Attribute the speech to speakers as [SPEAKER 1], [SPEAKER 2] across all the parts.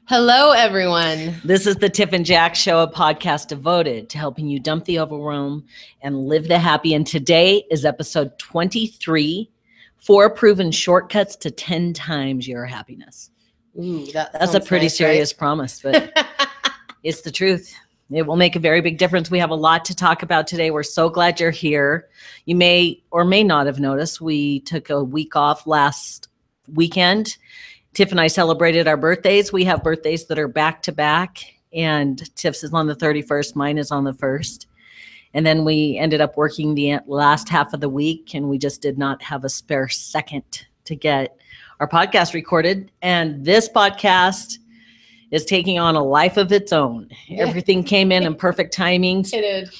[SPEAKER 1] Hello, everyone.
[SPEAKER 2] This is the Tiff Jack Show, a podcast devoted to helping you dump the overwhelm and live the happy. And today is episode 23, 4 proven shortcuts to 10 times your happiness.
[SPEAKER 1] Ooh,
[SPEAKER 2] that's a pretty serious promise, but it's the truth. It will make a very big difference. We have a lot to talk about today. We're so glad you're here. You may or may not have noticed we took a week off last weekend. Tiff and I celebrated our birthdays. We have birthdays that are back to back, and Tiff's is on the 31st. Mine is on the 1st. And then we ended up working the last half of the week, and we just did not have a spare second to get our podcast recorded. And this podcast is taking on a life of its own. Everything came in perfect timings.
[SPEAKER 1] It did.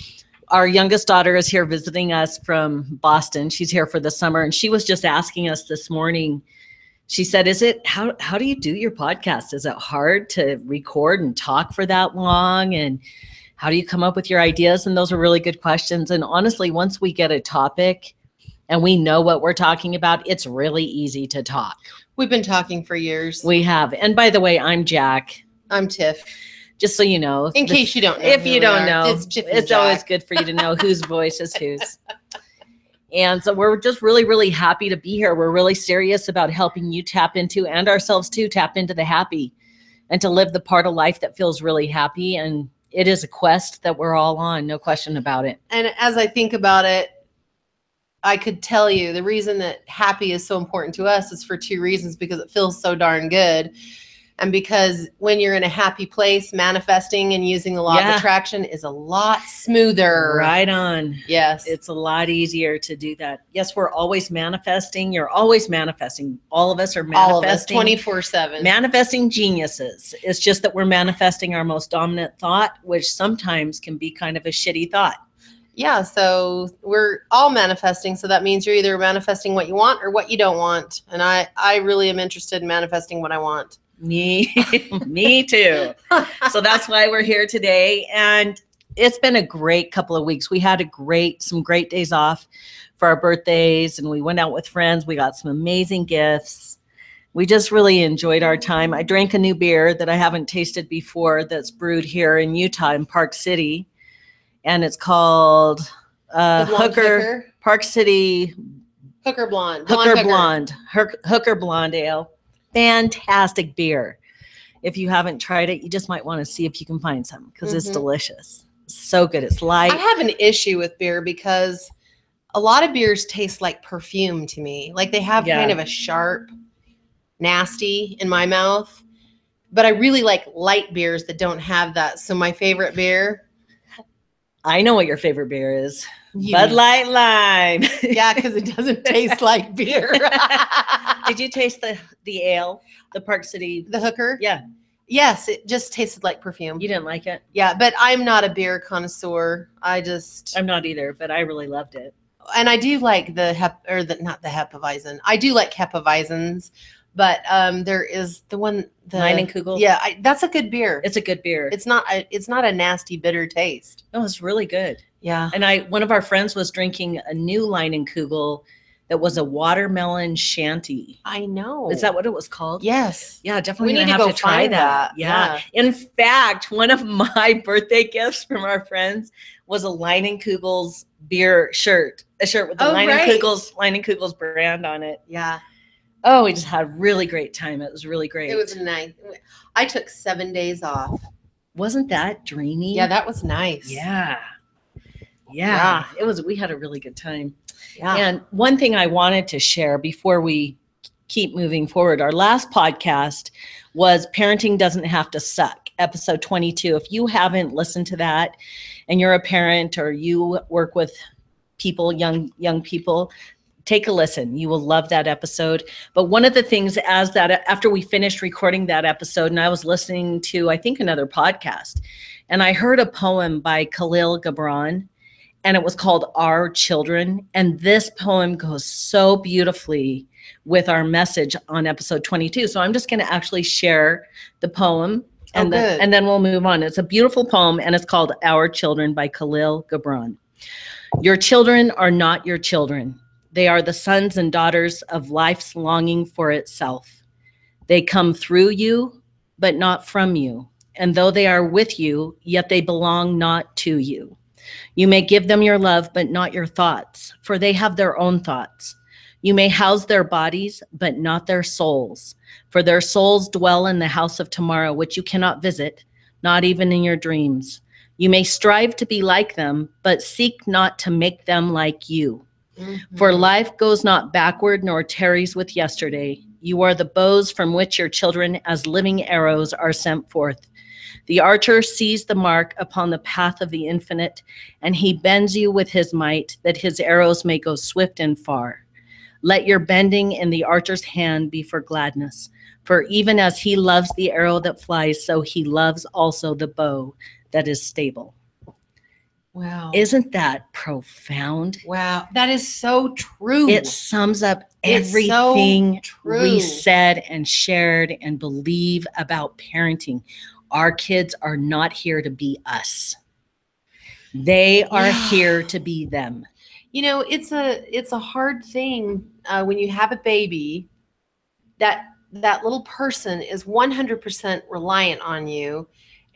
[SPEAKER 2] Our youngest daughter is here visiting us from Boston. She's here for the summer, and she was just asking us this morning. She said, how do you do your podcast? Is it hard to record and talk for that long? And how do you come up with your ideas? And those are really good questions. And honestly, once we get a topic and we know what we're talking about, it's really easy to talk.
[SPEAKER 1] We've been talking for years.
[SPEAKER 2] We have. And by the way, I'm Jack.
[SPEAKER 1] I'm Tiff.
[SPEAKER 2] Just so you know.
[SPEAKER 1] In case you don't know.
[SPEAKER 2] If you don't know, it's
[SPEAKER 1] Jack.
[SPEAKER 2] Always good for you to know whose voice is whose. And so we're just really, really happy to be here. We're really serious about helping you tap into, and ourselves too, tap into the happy and to live the part of life that feels really happy. And it is a quest that we're all on, no question about it.
[SPEAKER 1] And as I think about it, I could tell you the reason that happy is so important to us is for 2 reasons, because it feels so darn good. And because when you're in a happy place, manifesting and using the law of attraction is a lot smoother.
[SPEAKER 2] Right on.
[SPEAKER 1] Yes.
[SPEAKER 2] It's a lot easier to do that. Yes, we're always manifesting. You're always manifesting. All of us are manifesting.
[SPEAKER 1] All of us, 24/7.
[SPEAKER 2] Manifesting geniuses. It's just that we're manifesting our most dominant thought, which sometimes can be kind of a shitty thought.
[SPEAKER 1] Yeah, so we're all manifesting. So that means you're either manifesting what you want or what you don't want. And I really am interested in manifesting what I want.
[SPEAKER 2] Me too. So that's why we're here today. And it's been a great couple of weeks. We had some great days off for our birthdays, and we went out with friends. We got some amazing gifts. We just really enjoyed our time. I drank a new beer that I haven't tasted before that's brewed here in Utah in Park City. And it's called Hooker Park City
[SPEAKER 1] Hooker Blonde.
[SPEAKER 2] Hooker Blonde Ale. Fantastic beer. If you haven't tried it, you just might want to see if you can find some, because it's delicious. So good. It's light.
[SPEAKER 1] I have an issue with beer because a lot of beers taste like perfume to me. Like they have kind of a sharp, nasty in my mouth. But I really like light beers that don't have that. So my favorite beer.
[SPEAKER 2] I know what your favorite beer is. Bud Light Lime.
[SPEAKER 1] Yeah, because it doesn't taste like beer.
[SPEAKER 2] Did you taste the ale, the Park City?
[SPEAKER 1] The Hooker?
[SPEAKER 2] Yeah.
[SPEAKER 1] Yes, it just tasted like perfume.
[SPEAKER 2] You didn't like it?
[SPEAKER 1] Yeah, but I'm not a beer connoisseur. I'm
[SPEAKER 2] not either, but I really loved it.
[SPEAKER 1] And I do like not the Hefeweizen. I do like Hefeweizens, but there is the one, the
[SPEAKER 2] Leinenkugel.
[SPEAKER 1] Yeah, that's a good beer.
[SPEAKER 2] It's a good beer.
[SPEAKER 1] It's not a nasty, bitter taste.
[SPEAKER 2] No, it's really good.
[SPEAKER 1] Yeah.
[SPEAKER 2] And one of our friends was drinking a new Leinenkugel that was a watermelon shanty.
[SPEAKER 1] I know.
[SPEAKER 2] Is that what it was called?
[SPEAKER 1] Yes.
[SPEAKER 2] Yeah, definitely.
[SPEAKER 1] We need to go
[SPEAKER 2] try
[SPEAKER 1] find that.
[SPEAKER 2] Yeah. In fact, one of my birthday gifts from our friends was a Leinenkugel's beer shirt, a shirt with the Leinenkugel's brand on it.
[SPEAKER 1] Yeah.
[SPEAKER 2] Oh, we just had a really great time. It was really great.
[SPEAKER 1] It was nice. I took 7 days off.
[SPEAKER 2] Wasn't that dreamy?
[SPEAKER 1] Yeah, that was nice.
[SPEAKER 2] Yeah. It was. We had a really good time.
[SPEAKER 1] Yeah.
[SPEAKER 2] And one thing I wanted to share before we keep moving forward, our last podcast was Parenting Doesn't Have to Suck, episode 22. If you haven't listened to that and you're a parent or you work with people, young people, take a listen. You will love that episode. But one of the things after we finished recording that episode, and I was listening to, I think, another podcast, and I heard a poem by Khalil Gibran, and it was called Our Children. And this poem goes so beautifully with our message on episode 22. So I'm just going to actually share the poem and then we'll move on. It's a beautiful poem, and it's called Our Children by Khalil Gibran. Your children are not your children. They are the sons and daughters of life's longing for itself. They come through you, but not from you. And though they are with you, yet they belong not to you. You may give them your love, but not your thoughts, for they have their own thoughts. You may house their bodies, but not their souls, for their souls dwell in the house of tomorrow, which you cannot visit, not even in your dreams. You may strive to be like them, but seek not to make them like you. Mm-hmm. For life goes not backward nor tarries with yesterday. You are the bows from which your children as living arrows are sent forth. The archer sees the mark upon the path of the infinite, and he bends you with his might, that his arrows may go swift and far. Let your bending in the archer's hand be for gladness, for even as he loves the arrow that flies, so he loves also the bow that is stable.
[SPEAKER 1] Wow.
[SPEAKER 2] Isn't that profound?
[SPEAKER 1] Wow. That is so true.
[SPEAKER 2] It sums up everything we said and shared and believe about parenting. Our kids are not here to be us. They are here to be them.
[SPEAKER 1] You know, it's a hard thing when you have a baby, that little person is 100% reliant on you,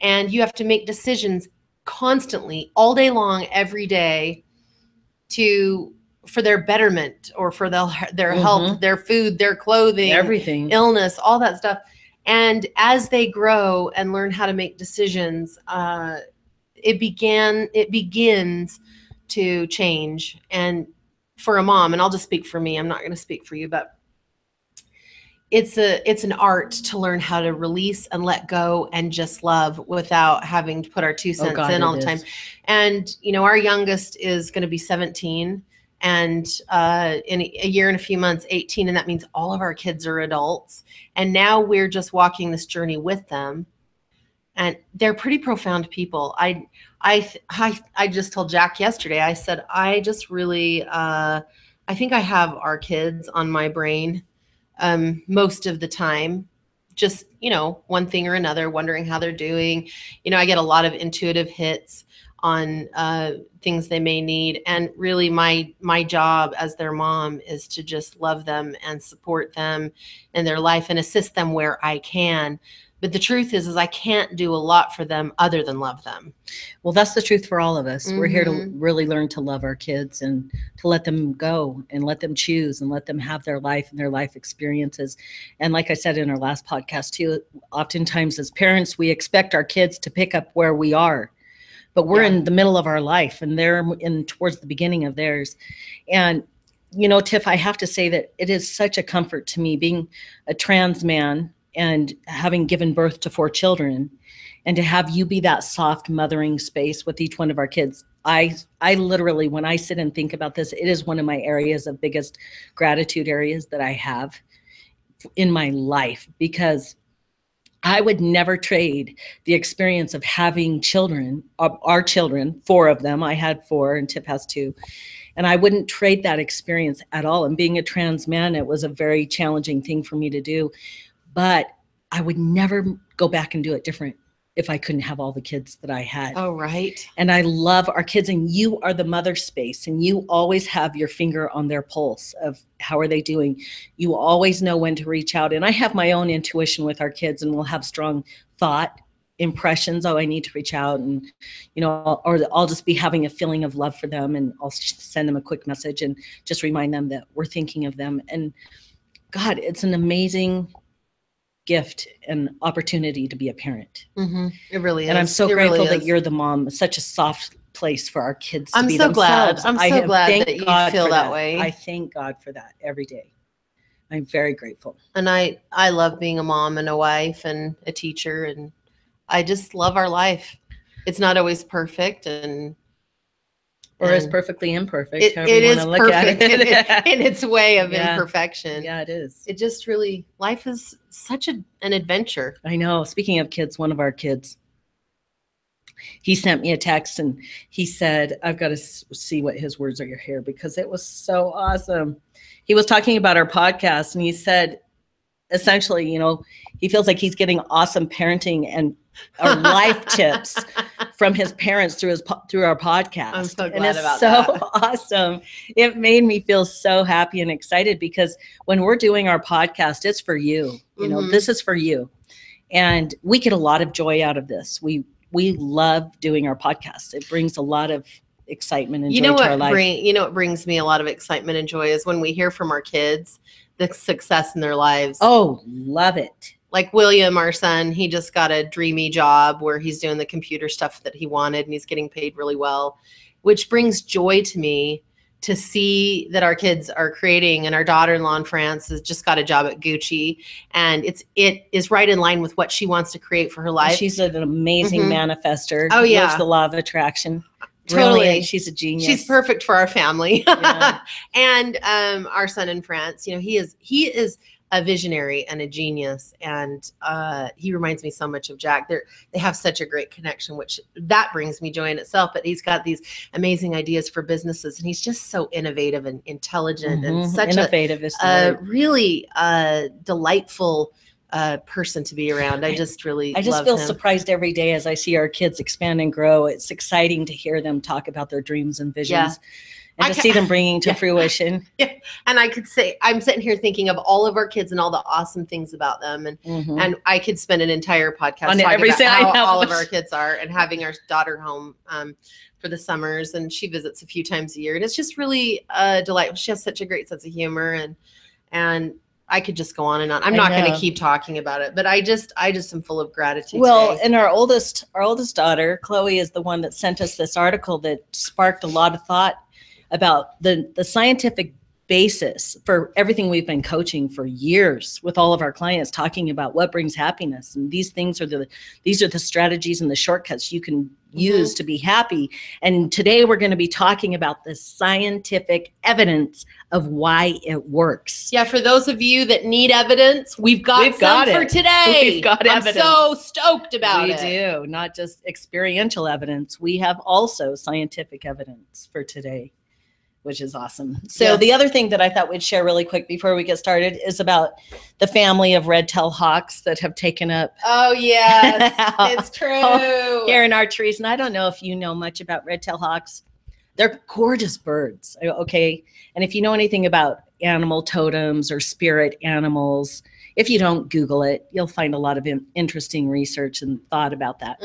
[SPEAKER 1] and you have to make decisions constantly, all day long, every day, for their betterment or for their health, their food, their clothing,
[SPEAKER 2] everything,
[SPEAKER 1] illness, all that stuff. And as they grow and learn how to make decisions, it begins to change. And for a mom, and I'll just speak for me, I'm not going to speak for you, but it's an art to learn how to release and let go and just love without having to put our 2 cents in all the time. And, you know, our youngest is going to be 17 and in a year and a few months, 18. And that means all of our kids are adults. And now we're just walking this journey with them. And they're pretty profound people. I just told Jack yesterday, I said, I just really, I think I have our kids on my brain most of the time, just, you know, one thing or another, wondering how they're doing. You know, I get a lot of intuitive hits on things they may need. And really my job as their mom is to just love them and support them in their life and assist them where I can. But the truth is I can't do a lot for them other than love them.
[SPEAKER 2] Well, that's the truth for all of us. Mm-hmm. We're here to really learn to love our kids and to let them go and let them choose and let them have their life and their life experiences. And like I said in our last podcast too, oftentimes as parents, we expect our kids to pick up where we are, but we're in the middle of our life and they're towards the beginning of theirs. And, you know, Tiff, I have to say that it is such a comfort to me being a trans man and having given birth to 4 children, and to have you be that soft mothering space with each one of our kids. I literally, when I sit and think about this, it is one of my areas of biggest gratitude areas that I have in my life, because I would never trade the experience of having children, our children, 4 of them. I had 4 and Tip has 2. And I wouldn't trade that experience at all. And being a trans man, it was a very challenging thing for me to do. But I would never go back and do it different if I couldn't have all the kids that I had.
[SPEAKER 1] Oh, right.
[SPEAKER 2] And I love our kids, and you are the mother space, and you always have your finger on their pulse of how are they doing. You always know when to reach out. And I have my own intuition with our kids, and we'll have strong thought impressions. Oh, I need to reach out, and, you know, or I'll just be having a feeling of love for them, and I'll send them a quick message and just remind them that we're thinking of them. And God, it's an amazing gift and opportunity to be a parent.
[SPEAKER 1] Mm-hmm. It really is.
[SPEAKER 2] And I'm so grateful that you're the mom. It's such a soft place for our kids to be
[SPEAKER 1] themselves.
[SPEAKER 2] I'm
[SPEAKER 1] so glad that you feel that way.
[SPEAKER 2] I thank God for that every day. I'm very grateful.
[SPEAKER 1] And I love being a mom and a wife and a teacher, and I just love our life. It's not always perfect,
[SPEAKER 2] or is perfectly imperfect.
[SPEAKER 1] It is perfect in its way of imperfection.
[SPEAKER 2] Yeah, it is.
[SPEAKER 1] It just really, life is such an adventure.
[SPEAKER 2] I know. Speaking of kids, one of our kids, he sent me a text and he said, I've got to see what his words are here because it was so awesome. He was talking about our podcast and he said, essentially, you know, he feels like he's getting awesome parenting and life tips from his parents through our podcast.
[SPEAKER 1] I'm so glad
[SPEAKER 2] and it's
[SPEAKER 1] about
[SPEAKER 2] so
[SPEAKER 1] that.
[SPEAKER 2] Awesome. It made me feel so happy and excited because when we're doing our podcast, it's for you. You know, this is for you. And we get a lot of joy out of this. We love doing our podcast. It brings a lot of excitement and joy to our life.
[SPEAKER 1] What brings me a lot of excitement and joy is when we hear from our kids the success in their lives.
[SPEAKER 2] Oh, love it.
[SPEAKER 1] Like William, our son, he just got a dreamy job where he's doing the computer stuff that he wanted and he's getting paid really well, which brings joy to me to see that our kids are creating. And our daughter-in-law in France has just got a job at Gucci, and it is right in line with what she wants to create for her life.
[SPEAKER 2] She's an amazing manifester.
[SPEAKER 1] Oh yeah.
[SPEAKER 2] Loves the law of attraction.
[SPEAKER 1] Totally.
[SPEAKER 2] Brilliant. She's a genius.
[SPEAKER 1] She's perfect for our family.
[SPEAKER 2] Yeah.
[SPEAKER 1] And our son in France, he is a visionary and a genius, and he reminds me so much of Jack. They have such a great connection, which that brings me joy in itself. But he's got these amazing ideas for businesses, and he's just so innovative and intelligent, and such
[SPEAKER 2] innovative
[SPEAKER 1] a really delightful person to be around. I just feel
[SPEAKER 2] him. Surprised every day as I see our kids expand and grow. It's exciting to hear them talk about their dreams and visions.
[SPEAKER 1] Yeah.
[SPEAKER 2] And to see them bringing to fruition.
[SPEAKER 1] Yeah. And I could say, I'm sitting here thinking of all of our kids and all the awesome things about them. And I could spend an entire podcast on talking about how all of our kids are, and having our daughter home for the summers. And she visits a few times a year. And it's just really delightful. She has such a great sense of humor, and I could just go on and on. I'm not going to keep talking about it, but I just am full of gratitude.
[SPEAKER 2] Well,
[SPEAKER 1] today.
[SPEAKER 2] And our oldest daughter, Chloe, is the one that sent us this article that sparked a lot of thought about the scientific basis for everything we've been coaching for years with all of our clients, talking about what brings happiness. And these are the strategies and the shortcuts you can use to be happy. And today we're going to be talking about the scientific evidence of why it works.
[SPEAKER 1] Yeah, for those of you that need evidence, we've got some for today.
[SPEAKER 2] We've got evidence.
[SPEAKER 1] I'm so stoked about it.
[SPEAKER 2] We do, not just experiential evidence. We have also scientific evidence for today, which is awesome. So the other thing that I thought we'd share really quick before we get started is about the family of red-tailed hawks that have taken up.
[SPEAKER 1] Oh, yes, it's true.
[SPEAKER 2] Here in our trees. And I don't know if you know much about red-tailed hawks. They're gorgeous birds, okay? And if you know anything about animal totems or spirit animals, if you don't Google it, you'll find a lot of interesting research and thought about that.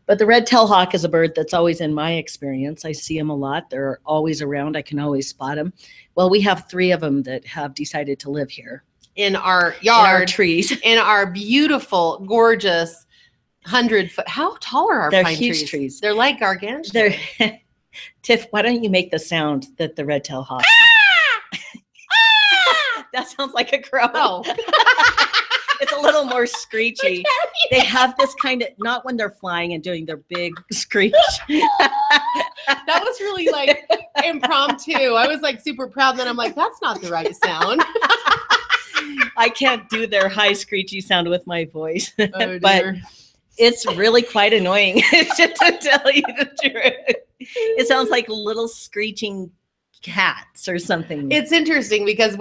[SPEAKER 2] But the red-tailed hawk is a bird that's always in my experience. I see them a lot. They're always around. I can always spot them. Well, we have 3 of them that have decided to live here.
[SPEAKER 1] In our yard.
[SPEAKER 2] In our trees.
[SPEAKER 1] In our beautiful, gorgeous 100-foot. How tall are our
[SPEAKER 2] They're
[SPEAKER 1] pine
[SPEAKER 2] huge trees.
[SPEAKER 1] They're like gargantuan.
[SPEAKER 2] Tiff, why don't you make the sound that the red-tailed hawk That sounds like a crow.
[SPEAKER 1] Oh.
[SPEAKER 2] It's a little more screechy. They have this kind of, not when they're flying and doing their big screech.
[SPEAKER 1] That was really like impromptu. I was like super proud. And then I'm like, that's not the right sound.
[SPEAKER 2] I can't do their high screechy sound with my voice.
[SPEAKER 1] Oh,
[SPEAKER 2] but it's really quite annoying to tell you the truth. It sounds like little screeching cats or something.
[SPEAKER 1] It's interesting because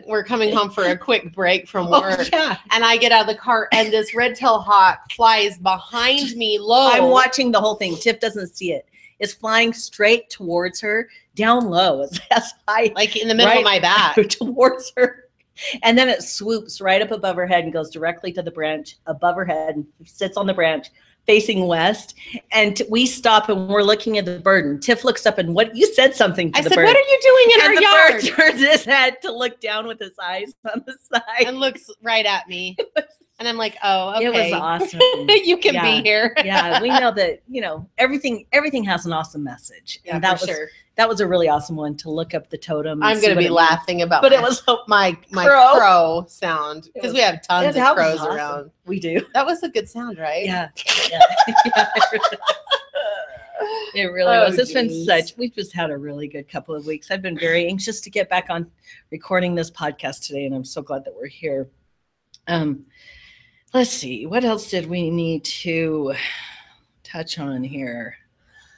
[SPEAKER 1] we're coming home for a quick break from work.
[SPEAKER 2] Yeah.
[SPEAKER 1] And I get out of the car and this red-tailed hawk flies behind me low.
[SPEAKER 2] I'm watching the whole thing. Tiff doesn't see it. It's flying straight towards her, down low. It's as high,
[SPEAKER 1] like in the middle of my back.
[SPEAKER 2] Towards her. And then it swoops right up above her head and goes directly to the branch above her head and sits on the branch facing west. And we stop and we're looking at the bird. And Tiff looks up and you said something to the bird.
[SPEAKER 1] I said, what are you doing in our yard?
[SPEAKER 2] And the bird turns his head to look down with his eyes on the side.
[SPEAKER 1] And looks right at me. And I'm like, oh, okay.
[SPEAKER 2] It was awesome.
[SPEAKER 1] You can be here.
[SPEAKER 2] Yeah, we know that, everything has an awesome message.
[SPEAKER 1] Yeah,
[SPEAKER 2] and that
[SPEAKER 1] was
[SPEAKER 2] was a really awesome one to look up the totem.
[SPEAKER 1] I'm going to be laughing about
[SPEAKER 2] but it was
[SPEAKER 1] my crow sound because we have tons of crows around.
[SPEAKER 2] We do.
[SPEAKER 1] That was a good sound, right?
[SPEAKER 2] Yeah. It really was. It's been we've just had a really good couple of weeks. I've been very anxious to get back on recording this podcast today, and I'm so glad that we're here. Let's see. What else did we need to touch on here?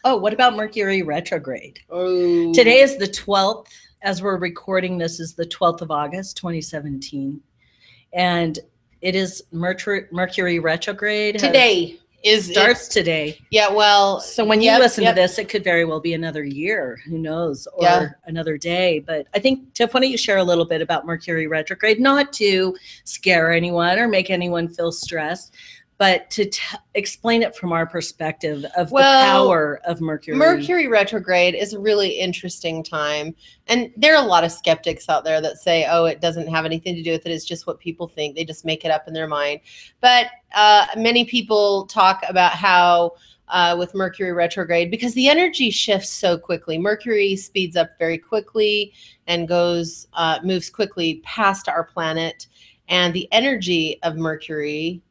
[SPEAKER 2] Oh, what about Mercury retrograde?
[SPEAKER 1] Oh.
[SPEAKER 2] Today is the 12th. As we're recording this is the 12th of August, 2017. And it is Mercury retrograde.
[SPEAKER 1] Today.
[SPEAKER 2] starts today.
[SPEAKER 1] Yeah, well.
[SPEAKER 2] So when you listen to this, it could very well be another year. Who knows? Or another day. But I think, Tiff, why don't you share a little bit about Mercury retrograde? Not to scare anyone or make anyone feel stressed, but to explain it from our perspective of the power of Mercury.
[SPEAKER 1] Mercury retrograde is a really interesting time. And there are a lot of skeptics out there that say, oh, it doesn't have anything to do with it. It's just what people think. They just make it up in their mind. But many people talk about how with Mercury retrograde, because the energy shifts so quickly. Mercury speeds up very quickly and moves quickly past our planet. And the energy of Mercury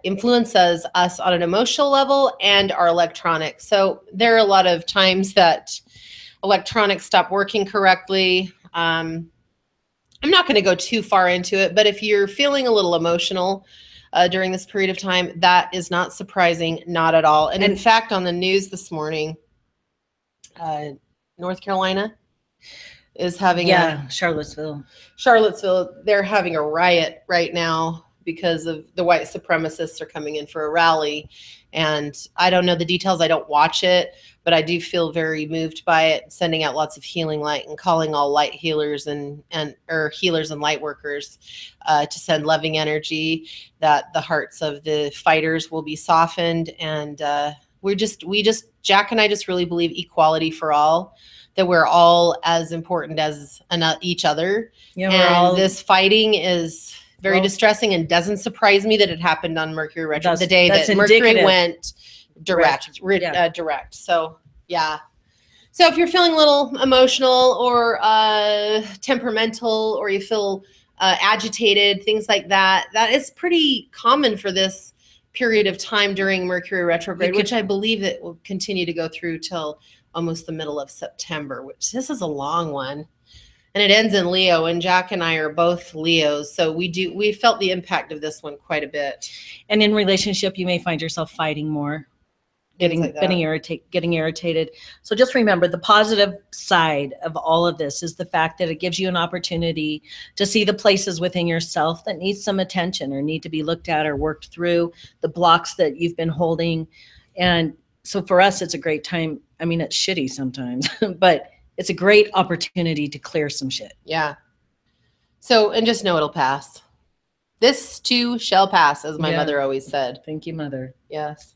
[SPEAKER 1] influences us on an emotional level and our electronics. So there are a lot of times that electronics stop working correctly. I'm not going to go too far into it, but if you're feeling a little emotional during this period of time, that is not surprising, not at all. And in fact, on the news this morning, North Carolina is having
[SPEAKER 2] Charlottesville,
[SPEAKER 1] they're having a riot right now because of the white supremacists are coming in for a rally. And I don't know the details. I don't watch it, but I do feel very moved by it, sending out lots of healing light and calling all light healers and healers and light workers to send loving energy, that the hearts of the fighters will be softened. And Jack and I just really believe equality for all, that we're all as important as each other. Yeah, and this fighting is very distressing, and doesn't surprise me that it happened on Mercury retrograde, the day that Mercury went direct. So, yeah. So if you're feeling a little emotional or temperamental, or you feel agitated, things like that, that is pretty common for this period of time during Mercury retrograde, which I believe it will continue to go through till almost the middle of September, which this is a long one. And it ends in Leo, and Jack and I are both Leos. So we felt the impact of this one quite a bit.
[SPEAKER 2] And in relationship, you may find yourself fighting more, getting irritated. So just remember, the positive side of all of this is the fact that it gives you an opportunity to see the places within yourself that need some attention or need to be looked at or worked through, the blocks that you've been holding. And so for us, it's a great time. I mean, it's shitty sometimes, but it's a great opportunity to clear some shit.
[SPEAKER 1] Yeah. So, and just know it'll pass. This too shall pass, as my mother always said.
[SPEAKER 2] Thank you, Mother.
[SPEAKER 1] Yes.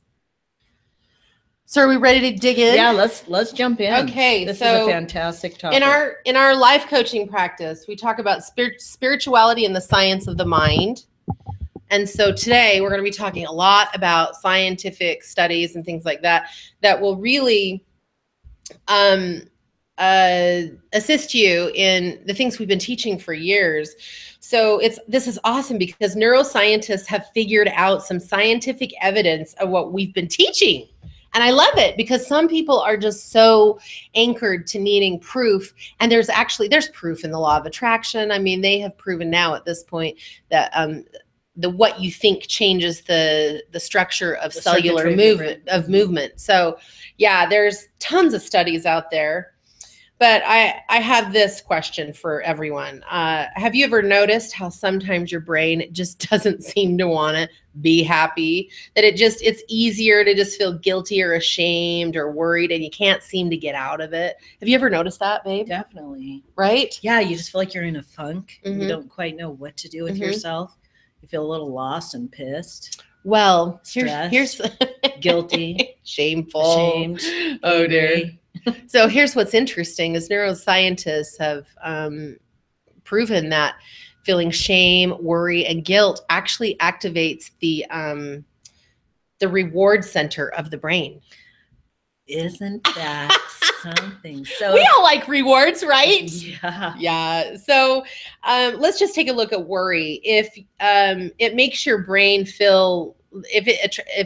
[SPEAKER 1] So are we ready to dig in?
[SPEAKER 2] Yeah, let's jump in.
[SPEAKER 1] Okay.
[SPEAKER 2] This is a fantastic topic.
[SPEAKER 1] In our life coaching practice, we talk about spirituality and the science of the mind. And so today we're going to be talking a lot about scientific studies and things like that, that will really assist you in the things we've been teaching for years. So this is awesome because neuroscientists have figured out some scientific evidence of what we've been teaching. And I love it because some people are just so anchored to needing proof. And there's proof in the law of attraction. I mean, they have proven now at this point that what you think changes the structure of cellular movement. So yeah, there's tons of studies out there. But I have this question for everyone. Have you ever noticed how sometimes your brain just doesn't seem to want to be happy? That it's easier to just feel guilty or ashamed or worried, and you can't seem to get out of it. Have you ever noticed that, babe?
[SPEAKER 2] Definitely.
[SPEAKER 1] Right?
[SPEAKER 2] Yeah, you just feel like you're in a funk. Mm-hmm. You don't quite know what to do with yourself. You feel a little lost and pissed.
[SPEAKER 1] Well,
[SPEAKER 2] stressed,
[SPEAKER 1] here's
[SPEAKER 2] guilty,
[SPEAKER 1] shameful,
[SPEAKER 2] ashamed.
[SPEAKER 1] Oh dear. So here's what's interesting is neuroscientists have proven that feeling shame, worry, and guilt actually activates the reward center of the brain.
[SPEAKER 2] Isn't that something? So
[SPEAKER 1] we all like rewards, right?
[SPEAKER 2] Yeah.
[SPEAKER 1] Yeah. So let's just take a look at worry. If it makes your brain feel, if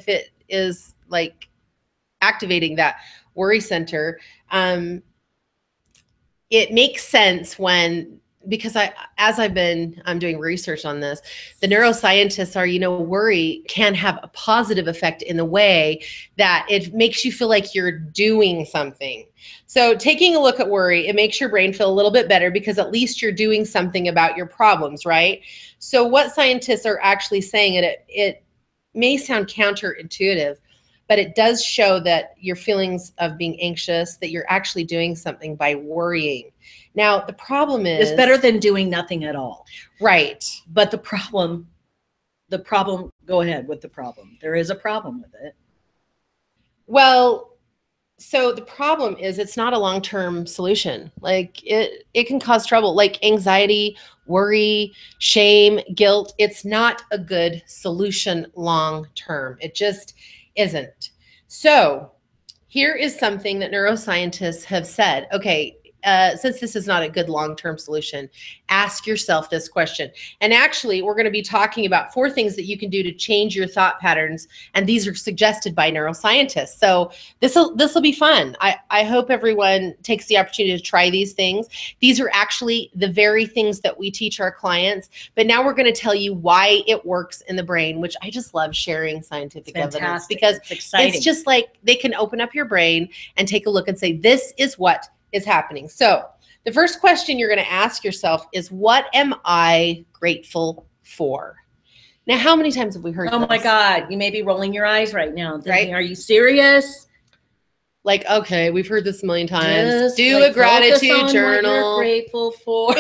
[SPEAKER 1] it is like activating that worry center, it makes sense because I'm doing research on this, the neuroscientists are, worry can have a positive effect in the way that it makes you feel like you're doing something. So taking a look at worry, it makes your brain feel a little bit better because at least you're doing something about your problems, right? So what scientists are actually saying, it may sound counterintuitive, but it does show that your feelings of being anxious, that you're actually doing something by worrying. Now, the problem is...
[SPEAKER 2] It's better than doing nothing at all.
[SPEAKER 1] Right.
[SPEAKER 2] But the problem, go ahead with the problem. There is a problem with it.
[SPEAKER 1] Well, so the problem is it's not a long-term solution. Like it can cause trouble, like anxiety, worry, shame, guilt. It's not a good solution long-term. It just isn't. So here is something that neuroscientists have said. Okay, since this is not a good long-term solution, ask yourself this question. And actually, we're going to be talking about 4 things that you can do to change your thought patterns. And these are suggested by neuroscientists. So this will be fun. I hope everyone takes the opportunity to try these things. These are actually the very things that we teach our clients. But now we're going to tell you why it works in the brain, which I just love sharing scientific evidence, because it's just like they can open up your brain and take a look and say, this is what is happening. So the first question you're going to ask yourself is, what am I grateful for? Now, how many times have we heard
[SPEAKER 2] this? My God, you may be rolling your eyes right now. Thinking, right? Are you serious?
[SPEAKER 1] Like, okay, we've heard this a million times. Just do a gratitude journal.
[SPEAKER 2] What you're grateful for.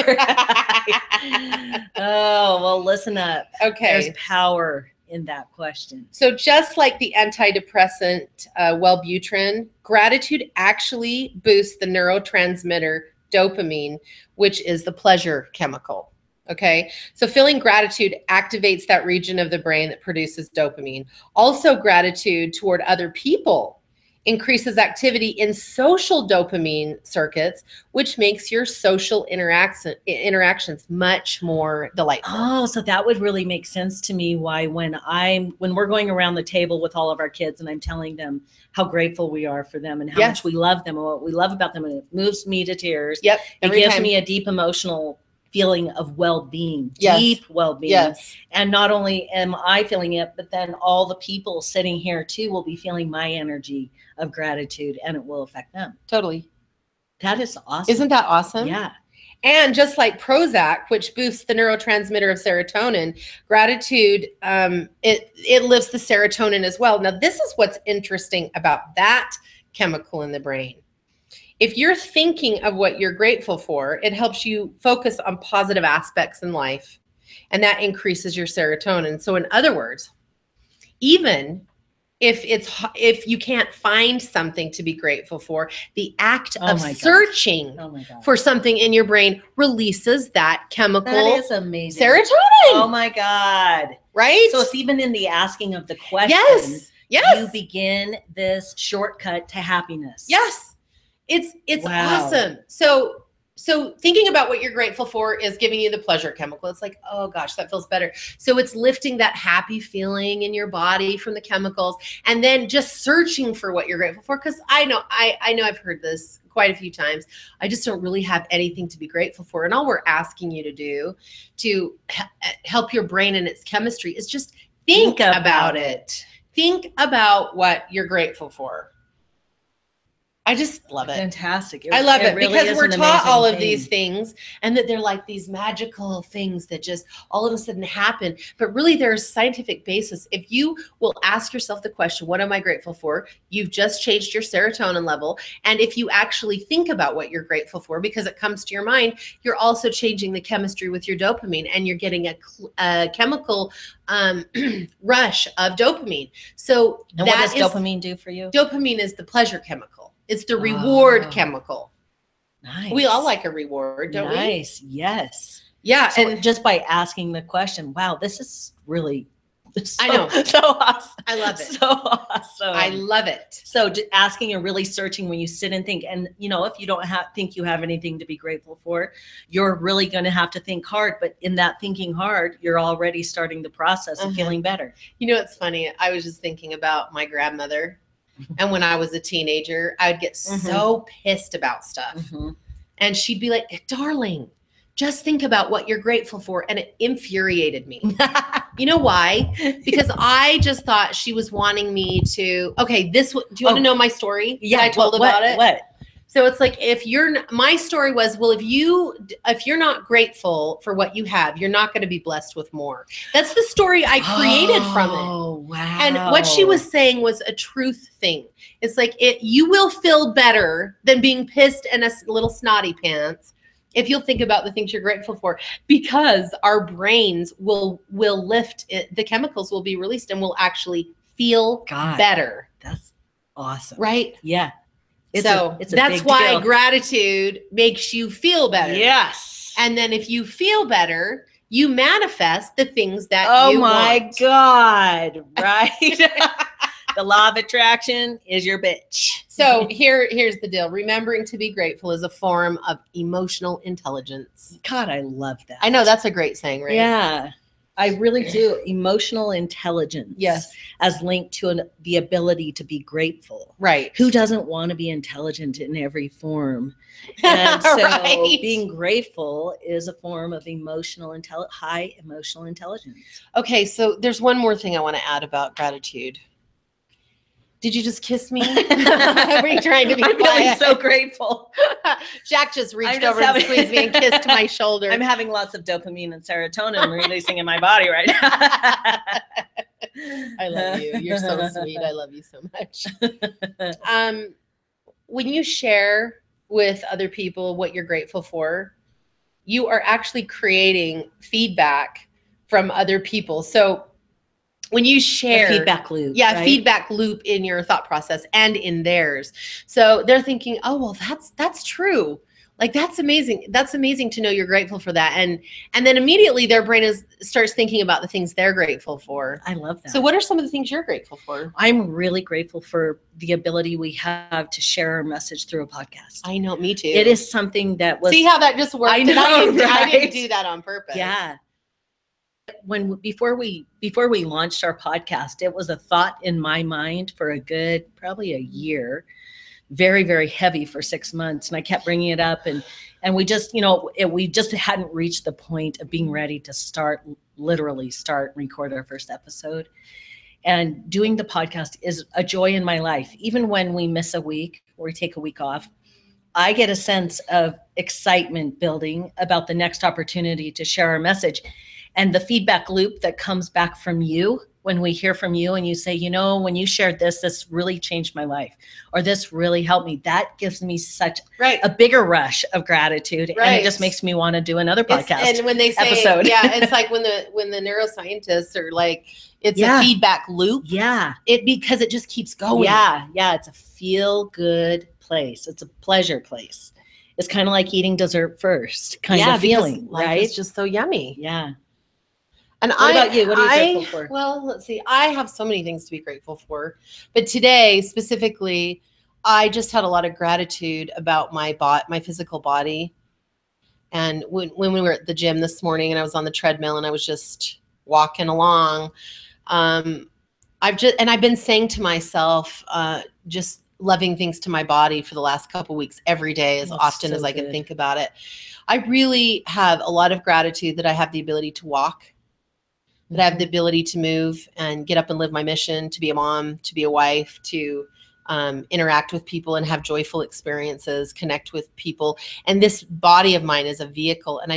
[SPEAKER 2] Oh, well, listen up.
[SPEAKER 1] Okay.
[SPEAKER 2] There's power in that question.
[SPEAKER 1] So just like the antidepressant Wellbutrin, gratitude actually boosts the neurotransmitter dopamine, which is the pleasure chemical. Okay, so feeling gratitude activates that region of the brain that produces dopamine. Also, gratitude toward other people increases activity in social dopamine circuits, which makes your social interactions much more delightful.
[SPEAKER 2] Oh, so that would really make sense to me why when we're going around the table with all of our kids and I'm telling them how grateful we are for them and how much we love them and what we love about them, and it moves me to tears.
[SPEAKER 1] Yep.
[SPEAKER 2] It gives me a deep emotional feeling of well-being, deep well-being.
[SPEAKER 1] Yes.
[SPEAKER 2] And not only am I feeling it, but then all the people sitting here too will be feeling my energy of gratitude, and it will affect them.
[SPEAKER 1] Totally.
[SPEAKER 2] That is awesome.
[SPEAKER 1] Isn't that awesome?
[SPEAKER 2] Yeah.
[SPEAKER 1] And just like Prozac, which boosts the neurotransmitter of serotonin, gratitude, it lifts the serotonin as well. Now, this is what's interesting about that chemical in the brain. If you're thinking of what you're grateful for, it helps you focus on positive aspects in life, and that increases your serotonin. So in other words, even if you can't find something to be grateful for, the act of searching for something in your brain releases that chemical.
[SPEAKER 2] That is amazing.
[SPEAKER 1] Serotonin.
[SPEAKER 2] Oh my God.
[SPEAKER 1] Right?
[SPEAKER 2] So it's even in the asking of the question.
[SPEAKER 1] Yes.
[SPEAKER 2] You begin this shortcut to happiness.
[SPEAKER 1] Yes. It's awesome. So thinking about what you're grateful for is giving you the pleasure chemical. It's like, oh gosh, that feels better. So it's lifting that happy feeling in your body from the chemicals, and then just searching for what you're grateful for. Because I know I've heard this quite a few times. I just don't really have anything to be grateful for. And all we're asking you to do to help your brain and its chemistry is just think about it. Think about what you're grateful for. I just love it.
[SPEAKER 2] Fantastic.
[SPEAKER 1] I love it really, because we're taught all of these things, and that they're like these magical things that just all of a sudden happen. But really, there's scientific basis. If you will ask yourself the question, what am I grateful for? You've just changed your serotonin level. And if you actually think about what you're grateful for, because it comes to your mind, you're also changing the chemistry with your dopamine, and you're getting a chemical rush of dopamine. So
[SPEAKER 2] what does dopamine do for you?
[SPEAKER 1] Dopamine is the pleasure chemical. It's the reward chemical.
[SPEAKER 2] Nice.
[SPEAKER 1] We all like a reward, don't we?
[SPEAKER 2] Nice. Yes.
[SPEAKER 1] Yeah.
[SPEAKER 2] So and just by asking the question, wow, this is really
[SPEAKER 1] I know.
[SPEAKER 2] So awesome.
[SPEAKER 1] I love it.
[SPEAKER 2] So awesome.
[SPEAKER 1] I love it.
[SPEAKER 2] So asking and really searching when you sit and think, and if you don't think you have anything to be grateful for, you're really going to have to think hard. But in that thinking hard, you're already starting the process of feeling better.
[SPEAKER 1] It's funny. I was just thinking about my grandmother. And when I was a teenager, I would get so pissed about stuff. And she'd be like, darling, just think about what you're grateful for. And it infuriated me. You know why? Because I just thought she was wanting me to, do you want to know my story?
[SPEAKER 2] Yeah.
[SPEAKER 1] I told about it.
[SPEAKER 2] What?
[SPEAKER 1] So it's like, my story was, well, if you're not grateful for what you have, you're not going to be blessed with more. That's the story I created from it.
[SPEAKER 2] Wow.
[SPEAKER 1] And what she was saying was a truth thing. It's like you will feel better than being pissed and a little snotty pants if you'll think about the things you're grateful for, because our brains will lift it, the chemicals will be released and we'll actually feel better.
[SPEAKER 2] That's awesome.
[SPEAKER 1] Right?
[SPEAKER 2] Yeah.
[SPEAKER 1] It's that's why deal. Gratitude makes you feel better.
[SPEAKER 2] Yes.
[SPEAKER 1] And then if you feel better, you manifest the things that you want. Oh
[SPEAKER 2] my God. Right. The law of attraction is your bitch.
[SPEAKER 1] So here's the deal. Remembering to be grateful is a form of emotional intelligence.
[SPEAKER 2] God, I love that.
[SPEAKER 1] I know, that's a great saying, right?
[SPEAKER 2] Yeah, I really do. Emotional intelligence.
[SPEAKER 1] Yes.
[SPEAKER 2] As linked to the ability to be grateful.
[SPEAKER 1] Right.
[SPEAKER 2] Who doesn't want to be intelligent in every form? And so
[SPEAKER 1] right.
[SPEAKER 2] Being grateful is a form of high emotional intelligence.
[SPEAKER 1] Okay, so there's one more thing I want to add about gratitude. Did you just kiss me? Were you trying to be quiet?
[SPEAKER 2] I'm so grateful.
[SPEAKER 1] Jack just reached over and squeezed me and kissed my shoulder.
[SPEAKER 2] I'm having lots of dopamine and serotonin releasing in my body right now.
[SPEAKER 1] I love you. You're so sweet. I love you so much. When you share with other people what you're grateful for, you are actually creating feedback from other people. So when you share
[SPEAKER 2] feedback loop,
[SPEAKER 1] right? Feedback loop in your thought process and in theirs. So they're thinking, oh, well, that's true. Like, that's amazing. That's amazing to know you're grateful for that. And then immediately their brain starts thinking about the things they're grateful for.
[SPEAKER 2] I love that.
[SPEAKER 1] So what are some of the things you're grateful for?
[SPEAKER 2] I'm really grateful for the ability we have to share our message through a podcast.
[SPEAKER 1] I know, me too.
[SPEAKER 2] It is something that was.
[SPEAKER 1] See how that just worked?
[SPEAKER 2] I know,
[SPEAKER 1] I didn't do that on purpose.
[SPEAKER 2] Yeah. Before we launched our podcast, it was a thought in my mind for probably a year, very, very heavy for 6 months. And I kept bringing it up and we just, we just hadn't reached the point of being ready to literally start and record our first episode. And doing the podcast is a joy in my life. Even when we miss a week or we take a week off, I get a sense of excitement building about the next opportunity to share our message. And the feedback loop that comes back from you when we hear from you and you say, when you shared this really changed my life, or this really helped me, that gives me such a bigger rush of gratitude. Right. And it just makes me want to do another podcast.
[SPEAKER 1] And when they say,
[SPEAKER 2] episode.
[SPEAKER 1] It's like when the neuroscientists are like, it's a feedback loop.
[SPEAKER 2] Yeah.
[SPEAKER 1] Because it just keeps going.
[SPEAKER 2] Yeah. Yeah. It's a feel good place. It's a pleasure place. It's kind of like eating dessert first kind of feeling, right?
[SPEAKER 1] It's just so yummy.
[SPEAKER 2] Yeah.
[SPEAKER 1] And
[SPEAKER 2] what about you? What are you grateful for?
[SPEAKER 1] Well, let's see. I have so many things to be grateful for. But today, specifically, I just had a lot of gratitude about my physical body. And when we were at the gym this morning and I was on the treadmill and I was just walking along, I've been saying to myself, just loving things to my body for the last couple of weeks every day as often as I can think about it. I really have a lot of gratitude that I have the ability to walk. That I have the ability to move and get up and live my mission, to be a mom, to be a wife, to interact with people and have joyful experiences, connect with people. And this body of mine is a vehicle. And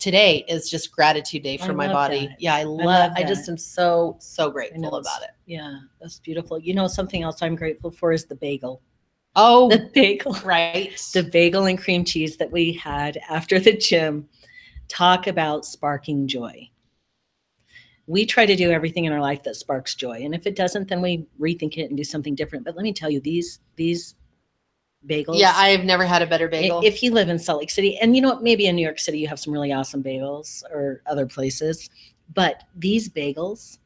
[SPEAKER 1] today is just gratitude day for my body.
[SPEAKER 2] That.
[SPEAKER 1] Yeah, I just am so, so grateful about it.
[SPEAKER 2] Yeah, that's beautiful. Something else I'm grateful for is the bagel.
[SPEAKER 1] Oh,
[SPEAKER 2] the bagel.
[SPEAKER 1] Right.
[SPEAKER 2] The bagel and cream cheese that we had after the gym. Talk about sparking joy. We try to do everything in our life that sparks joy. And if it doesn't, then we rethink it and do something different. But let me tell you, these bagels.
[SPEAKER 1] Yeah, I have never had a better bagel.
[SPEAKER 2] If you live in Salt Lake City, and maybe in New York City, you have some really awesome bagels or other places. But these bagels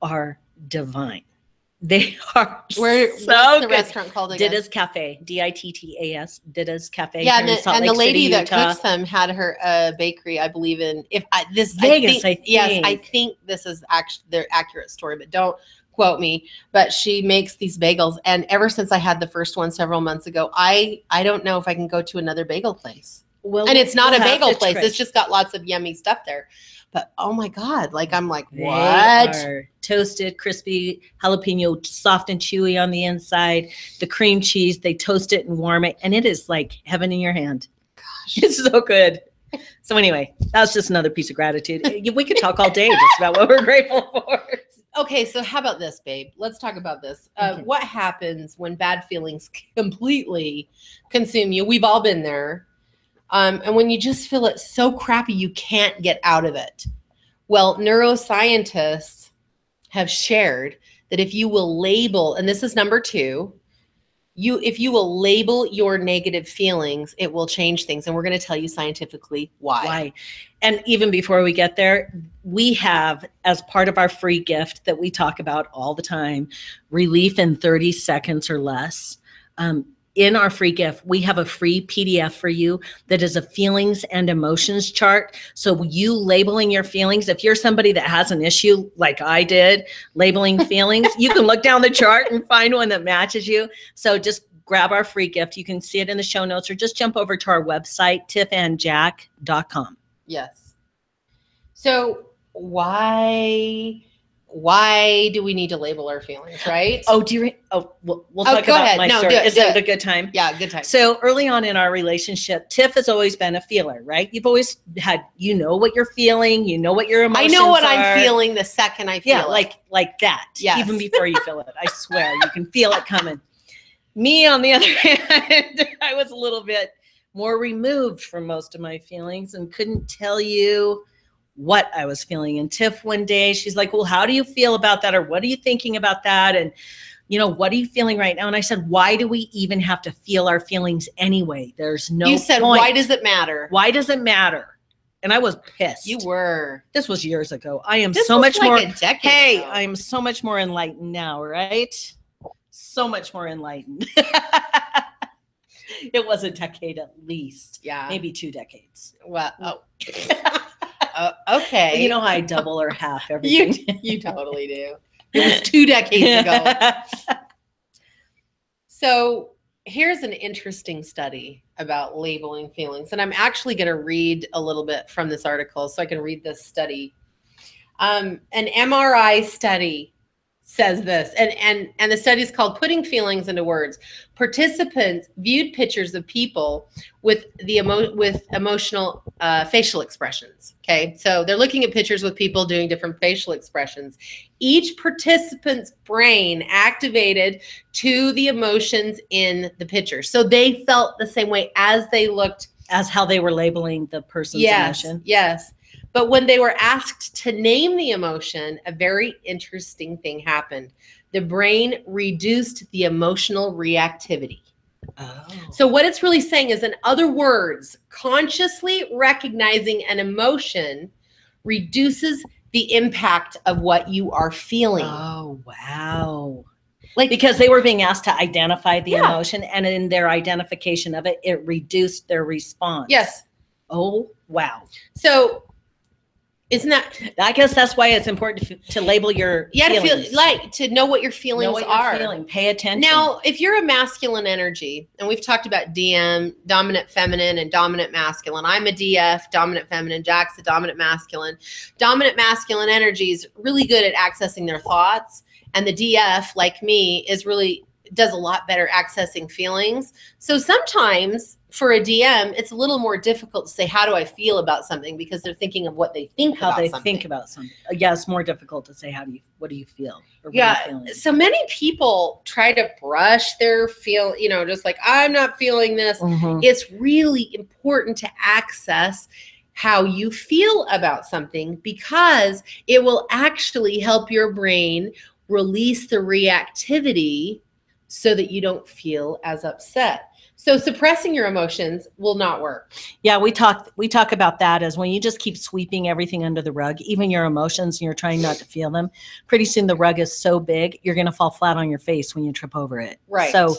[SPEAKER 2] are divine. They are
[SPEAKER 1] what's the restaurant called again?
[SPEAKER 2] Dittas Cafe, Dittas, Dittas Cafe.
[SPEAKER 1] Yeah, and the lady that cooks them had her bakery, I believe in.
[SPEAKER 2] Vegas, I think.
[SPEAKER 1] Yes, I think this is actually their accurate story, but don't quote me. But she makes these bagels, and ever since I had the first one several months ago, I don't know if I can go to another bagel place. Well, and it's not a bagel place; it's just got lots of yummy stuff there. But oh my God, I'm like, what?
[SPEAKER 2] They are toasted, crispy, jalapeno, soft and chewy on the inside. The cream cheese, they toast it and warm it. And it is like heaven in your hand. Gosh, it's so good. So anyway, that's just another piece of gratitude. We could talk all day just about what we're grateful for.
[SPEAKER 1] okay, so how about this, babe? Let's talk about this.
[SPEAKER 2] Okay.
[SPEAKER 1] What happens when bad feelings completely consume you? We've all been there. And when you just feel it so crappy, you can't get out of it. Well, neuroscientists have shared that if you will label, and this is number 2, if you will label your negative feelings, it will change things. And we're going to tell you scientifically why.
[SPEAKER 2] And even before we get there, we have, as part of our free gift that we talk about all the time, relief in 30 seconds or less. In our free gift, we have a free PDF for you that is a feelings and emotions chart. So you labeling your feelings, if you're somebody that has an issue like I did, labeling feelings, you can look down the chart and find one that matches you. So just grab our free gift. You can see it in the show notes or just jump over to our website, tiffandjack.com.
[SPEAKER 1] Yes. So why do we need to label our feelings, right?
[SPEAKER 2] Oh, we'll talk about my story. Is it a good time?
[SPEAKER 1] Yeah, good time.
[SPEAKER 2] So early on in our relationship, Tiff has always been a feeler, right? You've always had, you know what you're feeling, you know what your emotions are.
[SPEAKER 1] I know what I'm feeling the second I feel it.
[SPEAKER 2] Like that.
[SPEAKER 1] Yes.
[SPEAKER 2] Even before you feel it. I swear, you can feel it coming. Me, on the other hand, I was a little bit more removed from most of my feelings and couldn't tell you what I was feeling. And Tiff one day, she's like, well, how do you feel about that? Or what are you thinking about that? And, you know, what are you feeling right now? And I said, why do we even have to feel our feelings anyway? There's no
[SPEAKER 1] You said,
[SPEAKER 2] point.
[SPEAKER 1] why does it matter?
[SPEAKER 2] Why does it matter? And I was pissed.
[SPEAKER 1] You were.
[SPEAKER 2] This was years ago. I am
[SPEAKER 1] This
[SPEAKER 2] so
[SPEAKER 1] was
[SPEAKER 2] much
[SPEAKER 1] like
[SPEAKER 2] more.
[SPEAKER 1] a decade
[SPEAKER 2] Hey,
[SPEAKER 1] ago.
[SPEAKER 2] I'm so much more enlightened now, right? So much more enlightened. It was a decade at least.
[SPEAKER 1] Yeah.
[SPEAKER 2] Maybe 2 decades.
[SPEAKER 1] Well, okay.
[SPEAKER 2] You know how I double or half everything.
[SPEAKER 1] You totally do. It was 2 decades ago. So here's an interesting study about labeling feelings. And I'm actually going to read a little bit from this article so I can read this study. An MRI study says this, and the study is called Putting Feelings into Words. Participants viewed pictures of people with emotional facial expressions. Okay, so they're looking at pictures with people doing different facial expressions. Each participant's brain activated to the emotions in the picture, so they felt the same way as they looked,
[SPEAKER 2] as how they were labeling the person's emotion.
[SPEAKER 1] Yes. But when they were asked to name the emotion, a very interesting thing happened. The brain reduced the emotional reactivity.
[SPEAKER 2] Oh.
[SPEAKER 1] So what it's really saying is, in other words, consciously recognizing an emotion reduces the impact of what you are feeling.
[SPEAKER 2] Oh, wow.
[SPEAKER 1] Like,
[SPEAKER 2] because they were being asked to identify the emotion, and in their identification of it, it reduced their response.
[SPEAKER 1] Yes.
[SPEAKER 2] Oh, wow.
[SPEAKER 1] So isn't that?
[SPEAKER 2] I guess that's why it's important to label your feelings.
[SPEAKER 1] To know what your feelings
[SPEAKER 2] know what
[SPEAKER 1] are.
[SPEAKER 2] You're feeling. Pay attention.
[SPEAKER 1] Now, if you're a masculine energy, and we've talked about DM, dominant feminine, and dominant masculine. I'm a DF, dominant feminine. Jack's a dominant masculine. Dominant masculine energy is really good at accessing their thoughts, and the DF, like me, does a lot better accessing feelings. So sometimes for a DM, it's a little more difficult to say, how do I feel about something? Because they're thinking of what they think about something. How they think
[SPEAKER 2] about something. Yeah, it's more difficult to say, what do you feel? Or
[SPEAKER 1] so many people try to brush their just like, I'm not feeling this. Mm-hmm. It's really important to access how you feel about something, because it will actually help your brain release the reactivity so that you don't feel as upset. So suppressing your emotions will not work.
[SPEAKER 2] Yeah, we talk about that as when you just keep sweeping everything under the rug, even your emotions, and you're trying not to feel them. Pretty soon the rug is so big, you're going to fall flat on your face when you trip over it.
[SPEAKER 1] Right.
[SPEAKER 2] So